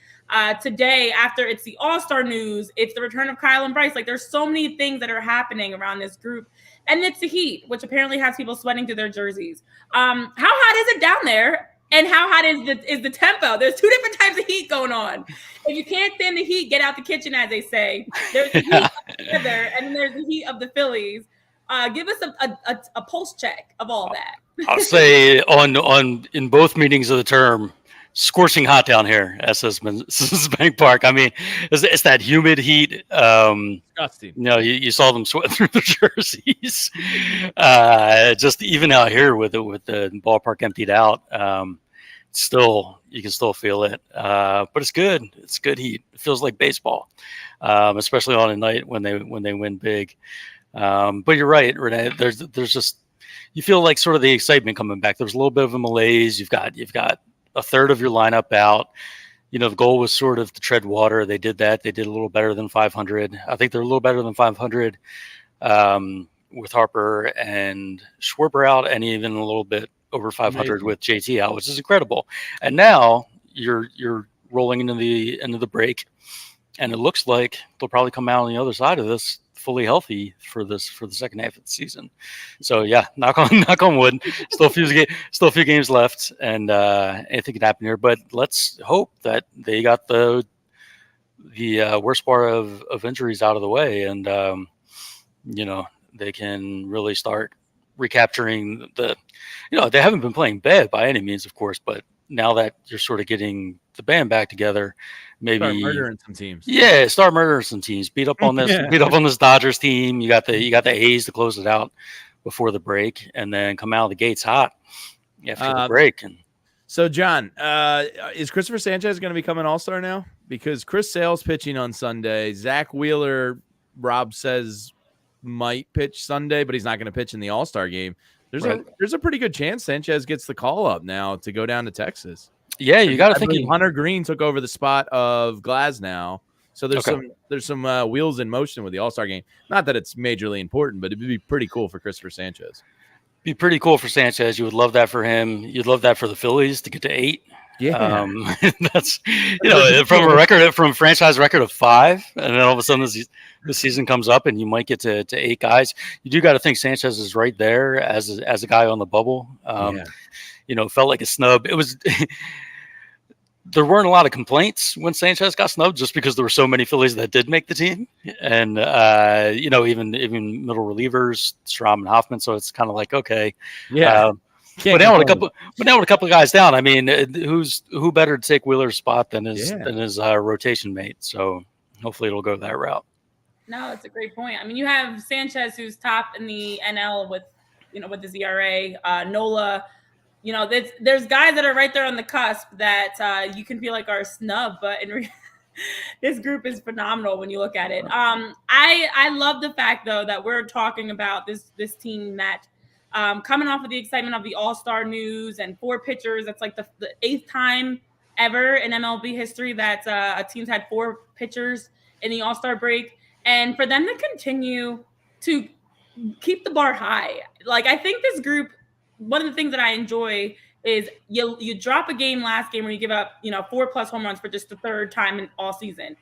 Today, after it's the All-Star news, it's the return of Kyle and Bryce. Like, there's so many things that are happening around this group. And it's the heat, which apparently has people sweating through their jerseys. How hot is it down there? And how hot is the tempo? There's two different types of heat going on. If you can't stand the heat, get out the kitchen, as they say. There's the heat of the weather, and then there's the heat of the Phillies. Give us a pulse check of all that. I'll say in both meanings of the term, scorching hot down here at Citizens Bank Park. I mean, it's that humid heat. Disgusting. You saw them sweat through their jerseys. Just even out here with the ballpark emptied out, you can still feel it. But it's good. It's good heat. It feels like baseball, especially on a night when they win big. But you're right, Renee. There's just, you feel like sort of the excitement coming back. There's a little bit of a malaise. You've got a third of your lineup out. The goal was sort of to tread water. They did that. They did a little better than 500. I think they're a little better than 500 with Harper and Schwarber out, and even a little bit over 500 with JT out, which is incredible. And now you're rolling into the break, and it looks like they'll probably come out on the other side of this fully healthy for the second half of the season. So yeah, knock on wood. Still a few games left, and anything can happen here. But let's hope that they got the worst part of injuries out of the way, and they can really start recapturing they haven't been playing bad by any means, of course, but now that you're sort of getting the band back together, maybe start murdering some teams. Yeah, start murdering some teams. Beat up on this Dodgers team. You got the A's to close it out before the break, and then come out of the gates hot after the break. And so, John, is Christopher Sanchez going to become an All-Star now? Because Chris Sale's pitching on Sunday. Zach Wheeler, Rob says, might pitch Sunday, but he's not going to pitch in the All-Star game. There's a pretty good chance Sanchez gets the call up now to go down to Texas. Yeah, you got to think Hunter Green took over the spot of Glasnow. So there's some wheels in motion with the All-Star game. Not that it's majorly important, but it'd be pretty cool for Christopher Sanchez. Be pretty cool for Sanchez. You would love that for him. You'd love that for the Phillies to get to 8. Yeah. That's from a franchise record of 5, and then all of a sudden the season comes up and you might get to 8 guys. You do got to think Sanchez is right there as a guy on the bubble. Felt like a snub. It was. There weren't a lot of complaints when Sanchez got snubbed, just because there were so many Phillies that did make the team, and even middle relievers, Strom and Hoffman. So it's kind of like, okay, but now with a couple of guys down, I mean, who better to take Wheeler's spot than his rotation mate? So hopefully it'll go that route. No, that's a great point. I mean, you have Sanchez, who's top in the NL with his ERA, Nola. There's guys that are right there on the cusp that you can feel like are snub, but this group is phenomenal when you look at it. I love the fact, though, that we're talking about this team that coming off of the excitement of the All-Star news and 4 pitchers. That's like the 8th time ever in MLB history that a team's had 4 pitchers in the All-Star break. And for them to continue to keep the bar high, like, I think this group, one of the things that I enjoy is you drop a game last game where you give up 4+ home runs for just the 3rd time in all season.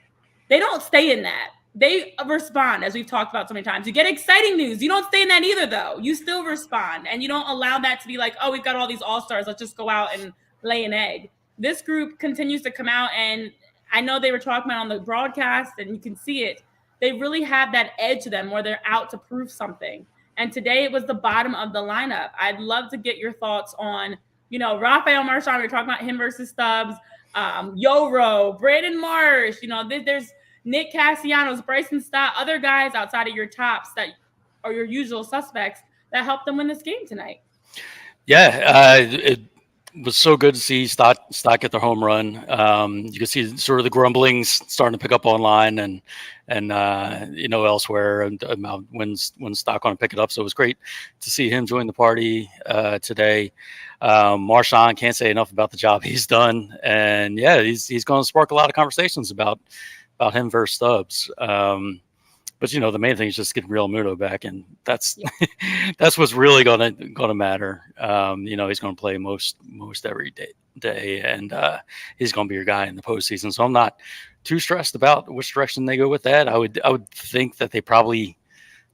They don't stay in that. They respond, as we've talked about so many times. You get exciting news. You don't stay in that either, though. You still respond, and you don't allow that to be like, oh, we've got all these all-stars. Let's just go out and lay an egg. This group continues to come out, and I know they were talking about on the broadcast, and you can see it. They really have that edge to them where they're out to prove something. And today it was the bottom of the lineup. I'd love to get your thoughts on, Rafael Marchand. We're talking about him versus Stubbs, Yoro, Brandon Marsh. There's Nick Castellanos, Bryson Stott, other guys outside of your tops that are your usual suspects that helped them win this game tonight. Yeah, it was so good to see Stott get the home run. You can see sort of the grumblings starting to pick up online and elsewhere, and when Stott going to pick it up. So it was great to see him join the party today. Marchand, can't say enough about the job he's done, and yeah, he's going to spark a lot of conversations about him versus Stubbs. But the main thing is just getting Real Muto back, and that's what's really gonna matter. He's gonna play most every day, and he's gonna be your guy in the postseason. So I'm not too stressed about which direction they go with that. I would think that they probably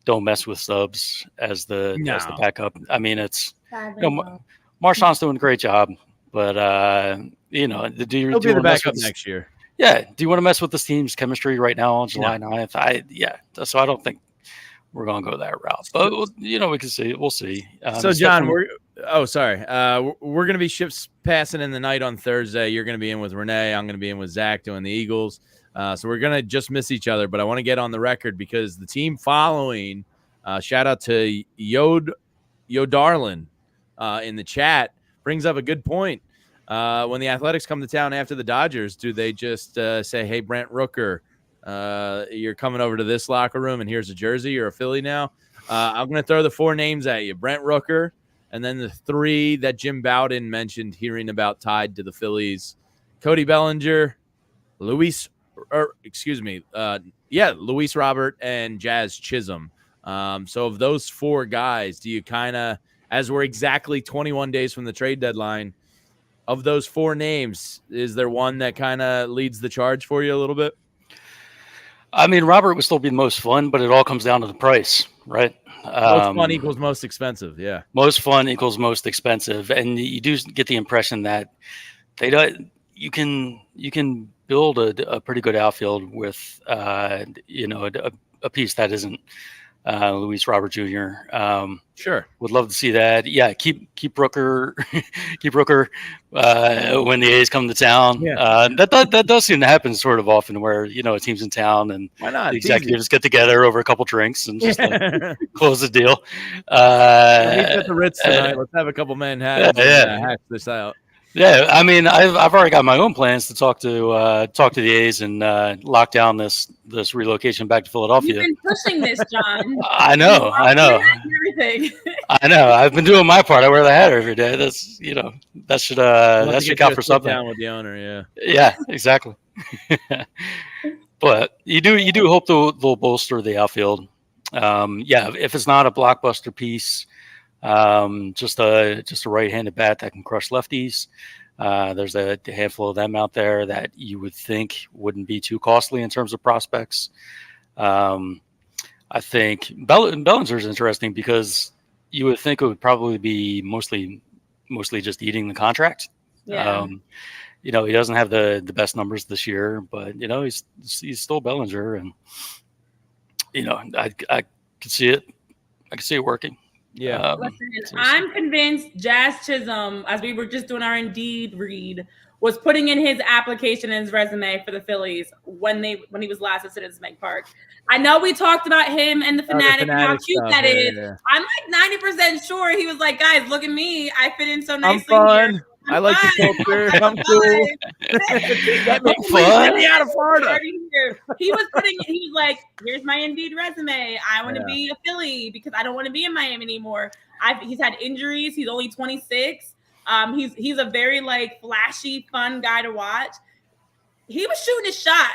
don't mess with Stubbs as the backup. I mean, it's Marchand's doing a great job, but he'll be the backup next year. Yeah. Do you want to mess with this team's chemistry right now on July 9th? So I don't think we're going to go that route. But, we can see. We'll see. So, John, we're going to be ships passing in the night on Thursday. You're going to be in with Renee. I'm going to be in with Zach doing the Eagles. So we're going to just miss each other. But I want to get on the record because the team following, shout out to Yodarlin in the chat, brings up a good point. When the Athletics come to town after the Dodgers, do they just say, hey, Brent Rooker, you're coming over to this locker room and here's a jersey? You're a Philly now? I'm going to throw the 4 names at you. Brent Rooker, and then the 3 that Jim Bowden mentioned hearing about tied to the Phillies. Cody Bellinger, Luis Robert, and Jazz Chisholm. So of those 4 guys, do you kind of, as we're exactly 21 days from the trade deadline, of those 4 names, is there one that kind of leads the charge for you a little bit? I mean, Robert would still be the most fun, but it all comes down to the price, right? Most fun equals most expensive, yeah. Most fun equals most expensive, and you do get the impression that you can build a pretty good outfield with a piece that isn't Luis Robert Jr. Sure, would love to see that. Yeah, keep Rooker, when the A's come to town. Yeah. That does seem to happen sort of often, where a team's in town and why not? The executives get together over a couple drinks and just close the deal. Meet at the Ritz tonight. Let's have a couple Manhattans. Hash this out. Yeah, I mean, I've already got my own plans to talk to the A's and lock down this relocation back to Philadelphia. You've been pushing this, John. I know. Everything. I know. I've been doing my part. I wear the hat every day. That's that should count for something. Down with the owner, yeah. Yeah, exactly. But you do hope they'll bolster the outfield. If it's not a blockbuster piece. Just a right-handed bat that can crush lefties. There's a handful of them out there that you would think wouldn't be too costly in terms of prospects. I think Bellinger is interesting because you would think it would probably be mostly just eating the contract. Yeah. He doesn't have the best numbers this year, but he's still Bellinger, and I can see it. I can see it working. Yeah. Listen, I'm convinced Jazz Chisholm, as we were just doing our Indeed read, was putting in his application and his resume for the Phillies when he was last at Citizens Bank Park. I know we talked about him and the Fanatic and how cute that is. Yeah. I'm like 90% sure he was like, guys, look at me. I fit in so nicely here. I like the culture. I'm cool. Get me out of Florida. He was like, here's my Indeed resume. I want to be a Philly because I don't want to be in Miami anymore. He's had injuries. He's only 26. He's a very like flashy, fun guy to watch. He was shooting his shot.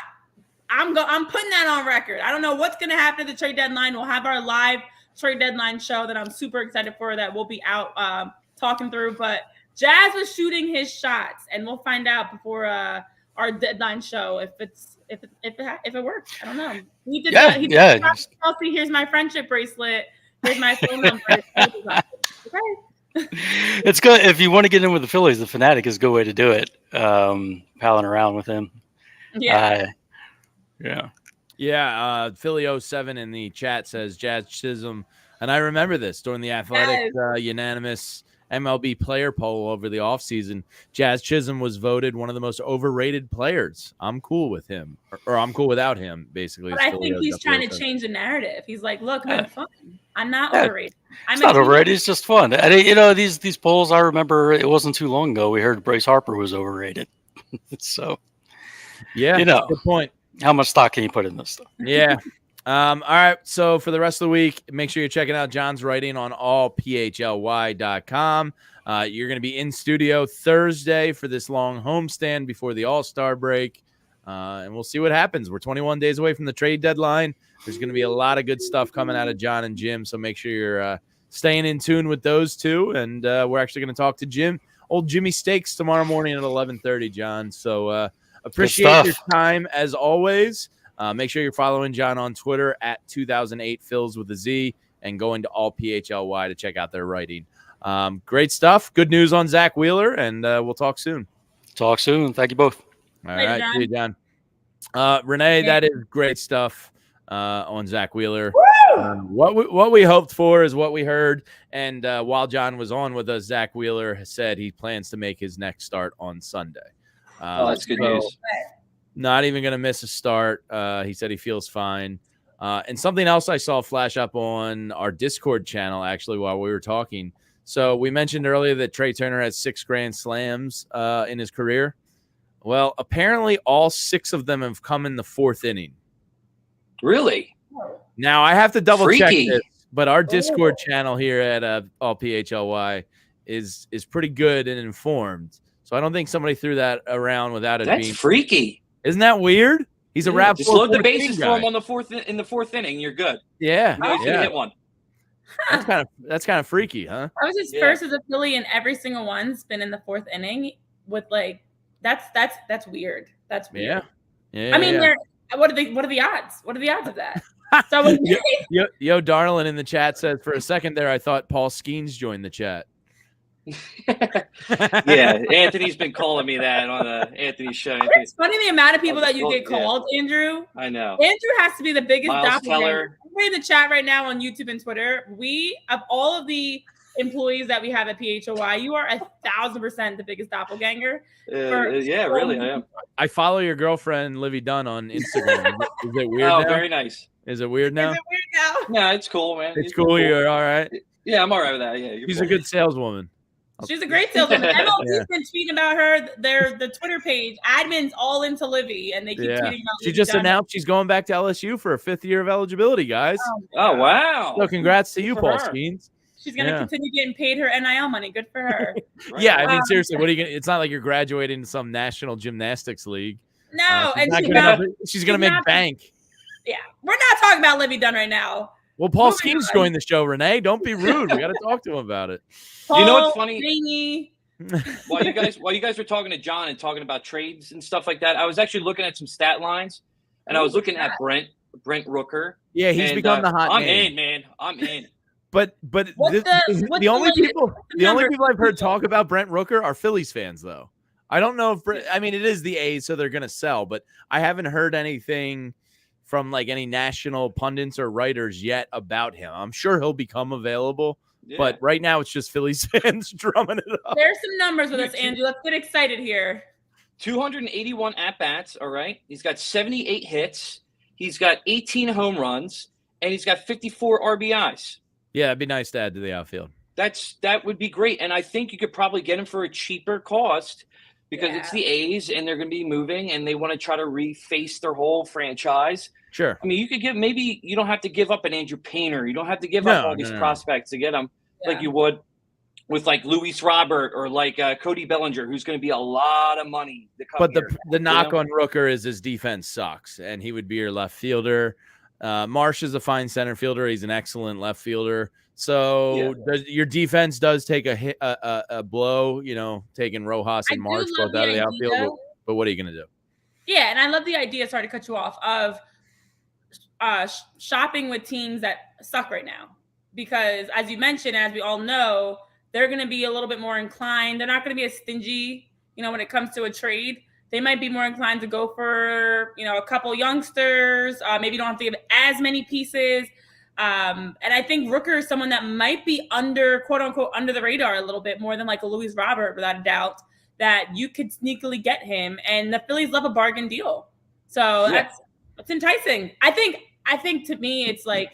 I'm putting that on record. I don't know what's going to happen at the trade deadline. We'll have our live trade deadline show that I'm super excited for that we'll be out talking through. But Jazz was shooting his shots, and we'll find out before our deadline show if it works. I don't know. He did. Chelsea, here's my friendship bracelet. Here's my phone number. Okay. It's good if you want to get in with the Phillies. The Fanatic is a good way to do it. Palling around with him. Yeah. Philly 07 in the chat says Jazz Chisholm, and I remember this during the Athletic unanimous MLB player poll over the offseason. Jazz Chisholm was voted one of the most overrated players. I'm cool with him, or I'm cool without him, basically. But I think he's trying to change the narrative. He's like, look, I'm fun. I'm not overrated. It's not overrated. It's just fun. And, these polls, I remember it wasn't too long ago. We heard Bryce Harper was overrated. So, good point. How much stock can you put in this stuff? Yeah. All right. So for the rest of the week, make sure you're checking out John's writing on allphly.com. You're going to be in studio Thursday for this long homestand before the All-Star break. And we'll see what happens. We're 21 days away from the trade deadline. There's going to be a lot of good stuff coming out of John and Jim. So make sure you're staying in tune with those two. And we're actually going to talk to old Jimmy Steaks tomorrow morning at 11:30, John. So appreciate your time as always. Make sure you're following John on Twitter at 2008Phils with a Z and going to AllPHLY to check out their writing. Great stuff. Good news on Zach Wheeler, and we'll talk soon. Thank you both. All right. See you, John. Renee, that is great stuff on Zach Wheeler. What we hoped for is what we heard. And while John was on with us, Zach Wheeler has said he plans to make his next start on Sunday. That's good news. Not even going to miss a start. He said he feels fine. And something else I saw flash up on our Discord channel, actually, while we were talking. So we mentioned earlier that Trey Turner has 6 grand slams in his career. Well, apparently all 6 of them have come in the 4th inning. Really? Now, I have to double check this, but our Discord channel here at AllPHLY is pretty good and informed. So I don't think somebody threw that around without it being. That's freaky. Isn't that weird? He's a rap. Just load the bases for him on the 4th inning. You're good. Yeah, he's gonna hit one. That's kind of freaky, huh? I was just first as a Philly, and every single one's been in the 4th inning with like that's weird. That's weird. Yeah. I mean, what are the odds? What are the odds of that? So Yo, Darlin in the chat says for a second there I thought Paul Skeens joined the chat. Yeah, Anthony's been calling me that on Anthony's show. It's funny the amount of people that you get called, Andrew. I know. Andrew has to be the biggest doppelganger. Everybody in the chat right now on YouTube and Twitter, we, of all of the employees that we have at PHLY, you are 1,000% the biggest doppelganger. Really, I am. I follow your girlfriend, Livy Dunn, on Instagram. Is it weird now? Very nice. Is it weird now? No, it's cool, man. It's cool. You're all right? Yeah, I'm all right with that. Yeah, she's a good saleswoman. She's a great saleswoman. MLB's been tweeting about her. The Twitter page. Admin's all into Livy, and they keep tweeting about She just announced she's going back to LSU for a 5th year of eligibility, guys. Oh wow. So congrats to you, Paul Skeens. She's going to continue getting paid her NIL money. Good for her. Yeah, I mean, seriously, what are you going to – it's not like you're graduating to some national gymnastics league. No, she's going to make bank. Yeah, we're not talking about Livy Dunn right now. Well, Paul Skeens joined the show, Renee. Don't be rude. We got to talk to him about it. Paul, you know what's funny? Rainey, While you guys were talking to John and talking about trades and stuff like that, I was actually looking at some stat lines, and I was looking at Brent Rooker. Yeah, he's become the hot name. I'm in, man. I'm in. But the only people I've heard talk about Brent Rooker are Phillies fans, though. I don't know if I mean it is the A's, so they're going to sell, but I haven't heard anything from like any national pundits or writers yet about him. I'm sure he'll become available, but right now it's just Phillies fans drumming it up. There's some numbers with us, Andrew. Let's get excited here. 281 at-bats, all right? He's got 78 hits. He's got 18 home runs, and he's got 54 RBIs. Yeah, it'd be nice to add to the outfield. That would be great, and I think you could probably get him for a cheaper cost because it's the A's, and they're going to be moving, and they want to try to reface their whole franchise. Sure. I mean, you could maybe you don't have to give up an Andrew Painter. You don't have to give up all these prospects to get them like you would with like Luis Robert or like Cody Bellinger, who's going to be a lot of money to come But the knock on Rooker is his defense sucks, and he would be your left fielder. Marsh is a fine center fielder. He's an excellent left fielder. So your defense does take a hit, a blow, taking Rojas and Marsh both out of the outfield. But what are you going to do? Yeah, and I love the idea, sorry to cut you off, of shopping with teams that suck right now. Because as you mentioned, as we all know, they're going to be a little bit more inclined. They're not going to be as stingy, when it comes to a trade. They might be more inclined to go for, a couple youngsters. Maybe you don't have to give as many pieces. And I think Rooker is someone that might be quote unquote, under the radar a little bit more than like a Luis Robert, without a doubt, that you could sneakily get him. And the Phillies love a bargain deal. So that's enticing. I think to me, it's like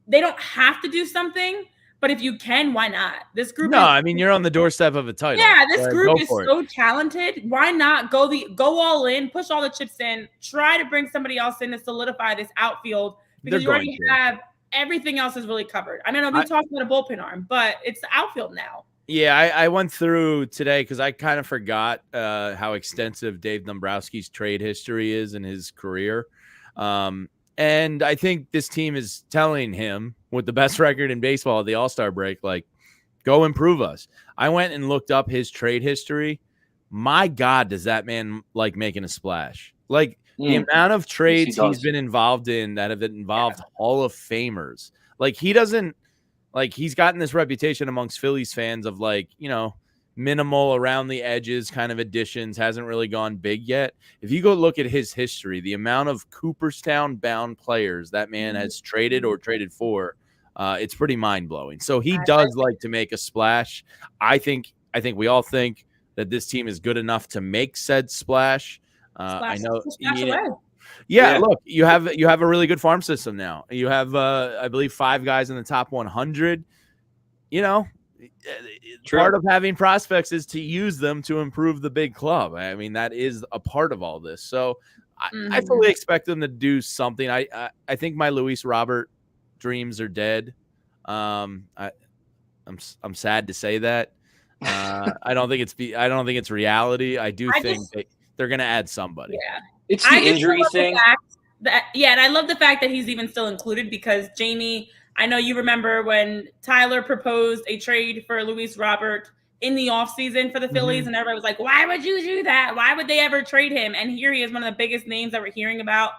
they don't have to do something. But if you can, why not? This group. You're on the doorstep of a title. Yeah, this group is so talented. Why not go all in, push all the chips in, try to bring somebody else in to solidify this outfield, because you already have everything else is really covered. I know we talked about a bullpen arm, but it's the outfield now. Yeah, I went through today because I kind of forgot how extensive Dave Dombrowski's trade history is in his career. And I think this team is telling him, with the best record in baseball at the All-Star break, like, go improve us. I went and looked up his trade history. My God, does that man like making a splash? Like, the amount of trades he's been involved in that have involved Hall of Famers. Like, he doesn't, like, he's gotten this reputation amongst Phillies fans of, like, minimal around the edges kind of additions, hasn't really gone big yet. If you go look at his history, the amount of Cooperstown bound players that man has traded or traded for, it's pretty mind blowing. So he does like to make a splash. I think we all think that this team is good enough to make said splash. I know. Look, you have a really good farm system now. You have, I believe, 5 guys in the top 100. Part of having prospects is to use them to improve the big club. I mean, that is a part of all this. So I fully expect them to do something. I think my Luis Robert dreams are dead. I'm sad to say that. I don't think it's reality. I think they're going to add somebody. Yeah, it's the injury thing. And I love the fact that he's even still included, because Jamie, I know you remember when Tyler proposed a trade for Luis Robert in the offseason for the Phillies, and everybody was like, why would you do that? Why would they ever trade him? And here he is, one of the biggest names that we're hearing about,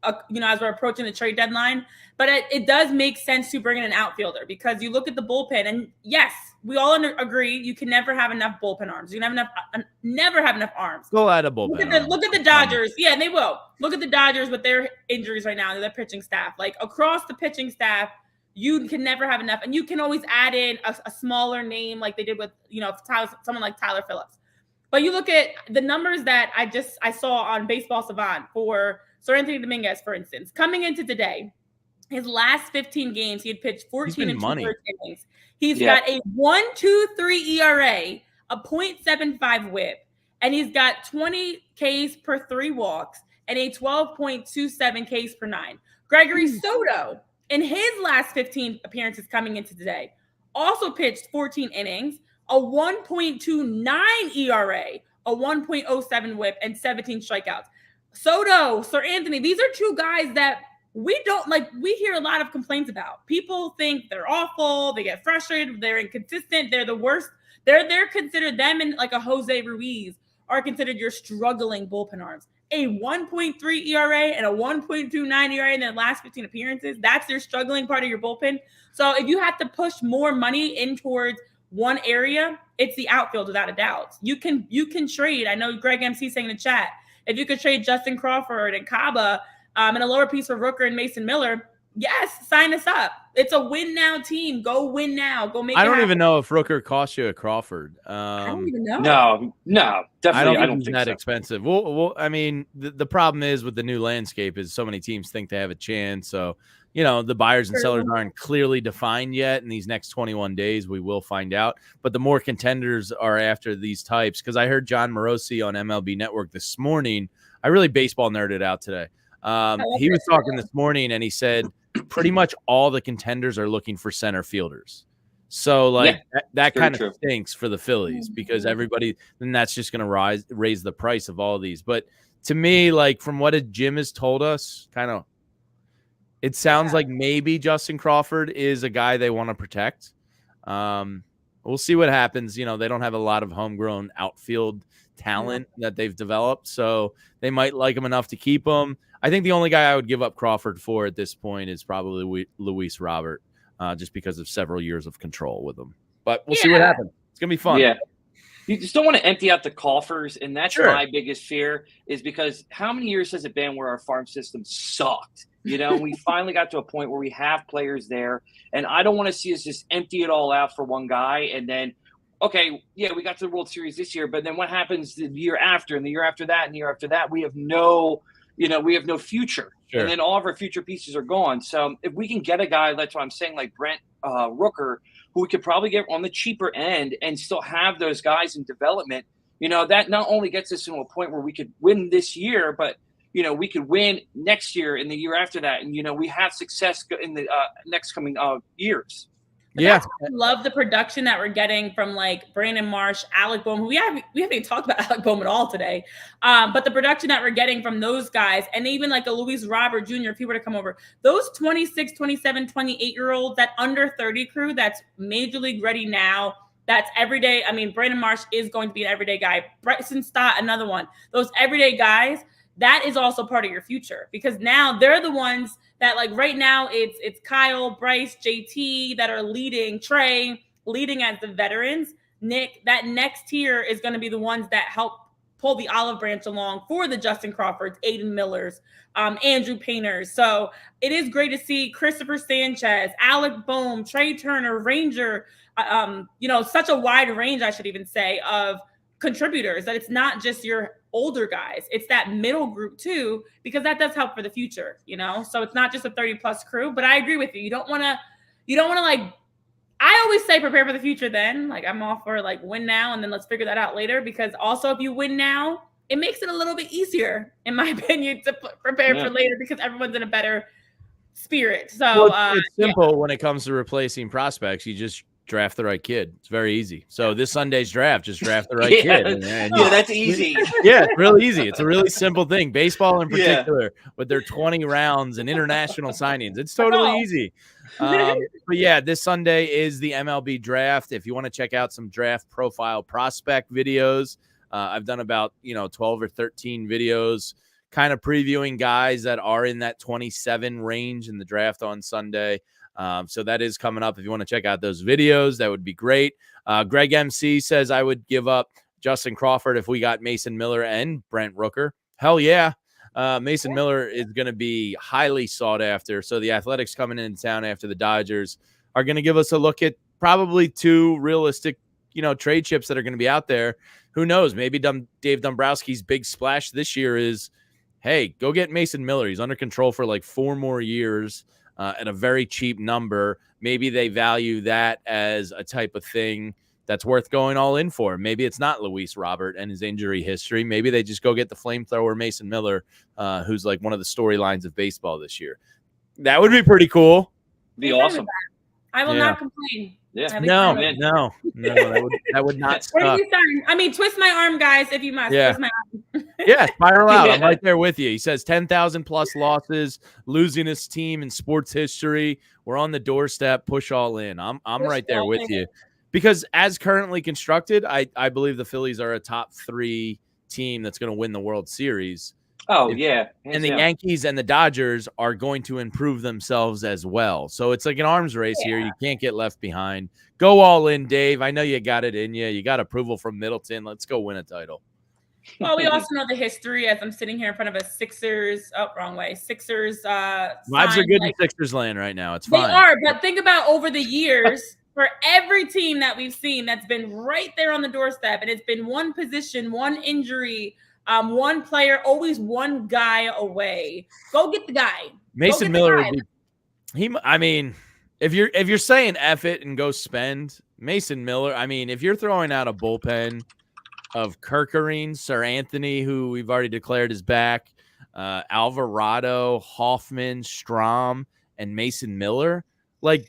as we're approaching the trade deadline. But it does make sense to bring in an outfielder, because you look at the bullpen, and yes, we all agree you can never have enough bullpen arms. You can never have enough arms. Go add a bullpen. Look at the Dodgers. Yeah, they will. Look at the Dodgers with their injuries right now, their pitching staff. Like, across the pitching staff, you can never have enough. And you can always add in a smaller name like they did with, someone like Tyler Phillips. But you look at the numbers that I saw on Baseball Savant for Sir Anthony Dominguez, for instance. Coming into today, his last 15 games, he had pitched 14 and 2/3 innings. He's got a 1.23 ERA, a 0.75 WHIP, and he's got 20 Ks per 3 walks and a 12.27 Ks per 9. Gregory Soto, in his last 15 appearances coming into today, also pitched 14 innings, a 1.29 ERA, a 1.07 WHIP, and 17 strikeouts. Soto, Sir Anthony, these are 2 guys that we hear a lot of complaints about. People think they're awful, they get frustrated, they're inconsistent, they're the worst. They're considered, them and like a Jose Ruiz are considered your struggling bullpen arms. A 1.3 ERA and a 1.29 ERA in their last 15 appearances, that's their struggling part of your bullpen. So if you have to push more money in towards one area, it's the outfield without a doubt. You can trade. I know Greg MC saying in the chat, if you could trade Justin Crawford and Kaba and a lower piece for Rooker and Mason Miller, yes, sign us up. It's a win now team. Go win now. Go make it happen. I don't even know if Rooker cost you a Crawford. I don't even know. No, definitely. I don't think that so. Expensive. Well, I mean, the problem is with the new landscape is so many teams think they have a chance. So, the buyers and sellers aren't clearly defined yet. In these next 21 days, we will find out. But the more contenders are after these types, because I heard John Morosi on MLB Network this morning. I really baseball nerded out today. He was talking this morning, and he said pretty much all the contenders are looking for center fielders. So that kind of stinks for the Phillies because everybody, then that's just going to raise the price of all of these. But to me, like from what Jim has told us, kind of, it sounds like maybe Justin Crawford is a guy they want to protect. We'll see what happens. They don't have a lot of homegrown outfield talent that they've developed, so they might like him enough to keep him. I think the only guy I would give up Crawford for at this point is probably Luis Robert, just because of several years of control with him. But we'll see what happens. It's going to be fun. Yeah. You just don't want to empty out the coffers, and that's my biggest fear is because how many years has it been where our farm system sucked? We finally got to a point where we have players there, and I don't want to see us just empty it all out for one guy and then, okay, yeah, we got to the World Series this year, but then what happens the year after and the year after that and the year after that? We have no future. Sure. And then all of our future pieces are gone. So if we can get a guy, that's what I'm saying, like Brent Rooker, who we could probably get on the cheaper end and still have those guys in development, that not only gets us to a point where we could win this year, but, we could win next year and the year after that. And, we have success in the next coming years. But I love the production that we're getting from like Brandon Marsh, Alec Bohm. We haven't even talked about Alec Bohm at all today. But the production that we're getting from those guys, and even like a Luis Robert Jr., if he were to come over, those 26, 27, 28-year-olds, that under 30 crew that's major league ready now, that's everyday. I mean, Brandon Marsh is going to be an everyday guy. Bryson Stott, another one. Those everyday guys, that is also part of your future because now they're the ones that like right now it's Kyle, Bryce, JT that are leading, Trey leading as the veterans. Nick, that next tier is going to be the ones that help pull the olive branch along for the Justin Crawfords, Aiden Millers, Andrew Painters. So it is great to see Christopher Sanchez, Alec Bohm, Trey Turner, Ranger, such a wide range, I should even say, of contributors, that it's not just your older guys, it's that middle group too, because that does help for the future, so it's not just a 30 plus crew. But I agree with you. You don't want to like, I always say prepare for the future. Then like I'm all for like win now and then let's figure that out later, because also if you win now, it makes it a little bit easier, in my opinion, to prepare for later because everyone's in a better spirit. So it's simple when it comes to replacing prospects. You just draft the right kid. It's very easy. So this Sunday's draft, just draft the right kid. And that's easy. Yeah, it's really easy. It's a really simple thing. Baseball in particular, with their 20 rounds and international signings, it's totally easy. But yeah, this Sunday is the MLB draft. If you want to check out some draft profile prospect videos, I've done about 12 or 13 videos kind of previewing guys that are in that 27 range in the draft on Sunday. So that is coming up. If you want to check out those videos, that would be great. Greg MC says I would give up Justin Crawford if we got Mason Miller and Brent Rooker. Hell yeah. Mason Miller is going to be highly sought after. So the Athletics coming into town after the Dodgers are going to give us a look at probably two realistic, trade chips that are going to be out there. Who knows? Maybe Dave Dombrowski's big splash this year is, hey, go get Mason Miller. He's under control for like 4 more years. At a very cheap number. Maybe they value that as a type of thing that's worth going all in for. Maybe it's not Luis Robert and his injury history. Maybe they just go get the flamethrower Mason Miller, who's like one of the storylines of baseball this year. That would be pretty cool. Be awesome. I will not complain. Yeah. No, that would not suck. What do you sign? I mean, twist my arm, guys, if you must. Yeah. Twist my arm. Yeah, spiral out. I'm right there with you. He says 10,000 plus losses, losing his team in sports history. We're on the doorstep. Push all in. I'm right there with you. Because as currently constructed, I believe the Phillies are a top 3 team that's going to win the World Series. Oh, yeah. And the Yankees and the Dodgers are going to improve themselves as well. So it's like an arms race here. You can't get left behind. Go all in, Dave. I know you got it in you. You got approval from Middleton. Let's go win a title. Well, we also know the history as I'm sitting here in front of a Sixers. Oh, wrong way. Sixers. Vibes are good in Sixers land right now. It's fine. They are, but think about over the years. For every team that we've seen that's been right there on the doorstep, and it's been one position, one injury, one player, always one guy away. Go get the guy. Mason Miller would be, I mean, if you're saying F it and go spend Mason Miller, I mean, if you're throwing out a bullpen of Kirkerine, Sir Anthony, who we've already declared is back, Alvarado, Hoffman, Strahm, and Mason Miller, like,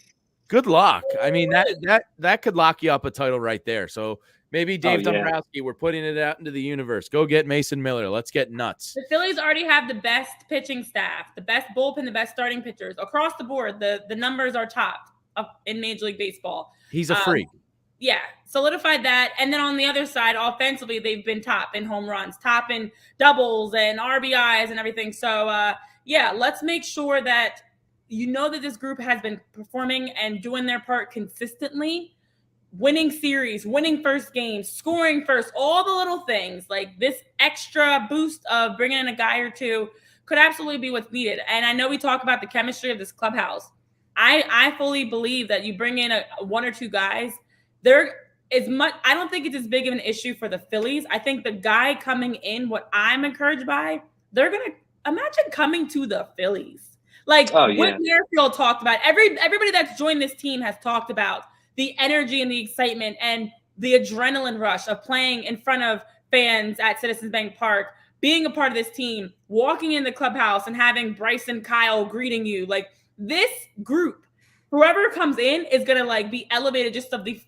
good luck. I mean, that could lock you up a title right there. So maybe Dave Dombrowski, we're putting it out into the universe. Go get Mason Miller. Let's get nuts. The Phillies already have the best pitching staff, the best bullpen, the best starting pitchers across the board. The numbers are top in Major League Baseball. He's a freak. Yeah, solidified that. And then on the other side, offensively, they've been top in home runs, top in doubles and RBIs and everything. So, let's make sure that you know that this group has been performing and doing their part consistently, winning series, winning first games, scoring first, all the little things. Like this extra boost of bringing in a guy or two could absolutely be what's needed. And I know we talk about the chemistry of this clubhouse. I fully believe that you bring in one or two guys. There is much. I don't think it's as big of an issue for the Phillies. I think the guy coming in, what I'm encouraged by, they're going to imagine coming to the Phillies. Like what Merrifield talked about, everybody that's joined this team has talked about the energy and the excitement and the adrenaline rush of playing in front of fans at Citizens Bank Park, being a part of this team, walking in the clubhouse and having Bryce and Kyle greeting you. Like this group, whoever comes in is going to like be elevated just of the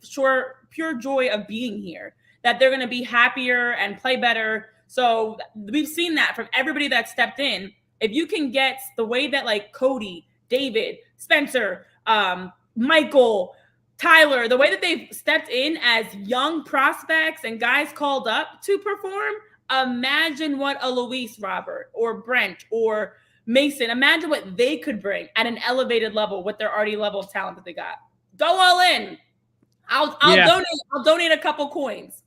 pure joy of being here, that they're going to be happier and play better. So we've seen that from everybody that stepped in. If you can get the way that like Cody, David, Spencer, Michael, Tyler, the way that they've stepped in as young prospects and guys called up to perform, imagine what a Luis Robert or Brent or Mason, imagine what they could bring at an elevated level with their already level of talent that they got. Go all in. I'll donate a couple coins.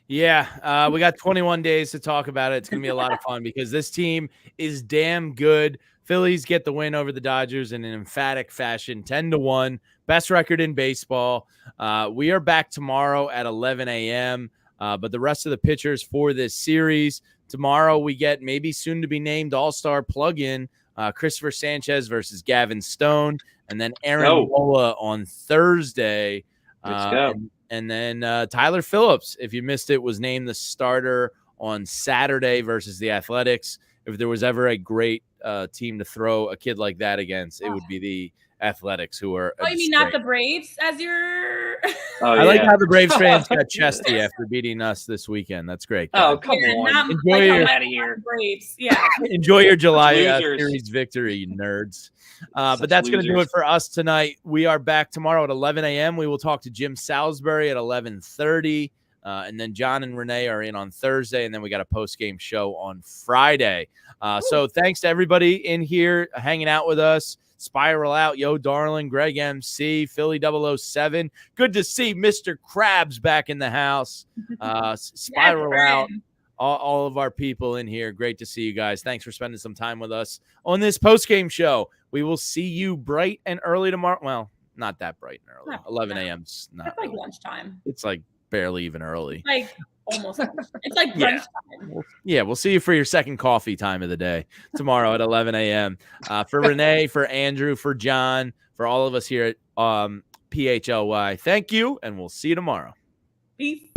Yeah, we got 21 days to talk about it. It's going to be a lot of fun because this team is damn good. Phillies get the win over the Dodgers in an emphatic fashion, 10-1, best record in baseball. We are back tomorrow at 11 a.m., but the rest of the pitchers for this series, tomorrow we get maybe soon to be named all-star plug-in, Christopher Sanchez versus Gavin Stone, and then Aaron Nola on Thursday. Let's go. And then Tyler Phillips, if you missed it, was named the starter on Saturday versus the Athletics. If there was ever a great team to throw a kid like that against, it would be the Athletics, who are. Oh, you mean not the Braves as your? I like how the Braves fans got chesty after beating us this weekend. That's great. Oh, come on. Enjoy your out of here. Braves. Yeah. Enjoy your July series victory, you nerds. But that's going to do it for us tonight. We are back tomorrow at 11 a.m. We will talk to Jim Salisbury at 11:30. And then John and Renee are in on Thursday. And then we got a post-game show on Friday. So thanks to everybody in here hanging out with us. Spiral Out, Yo Darling, Greg MC, Philly 007. Good to see Mr. Krabs back in the house. Spiral Out, all of our people in here. Great to see you guys. Thanks for spending some time with us on this post-game show. We will see you bright and early tomorrow. Well, not that bright and early. 11 a.m.'s not It's like lunchtime. It's like barely even early. Like almost. It's like brunch time. Yeah, we'll see you for your second coffee time of the day tomorrow at 11 a.m. For Renee, for Andrew, for John, for all of us here at PHLY, thank you, and we'll see you tomorrow. Peace.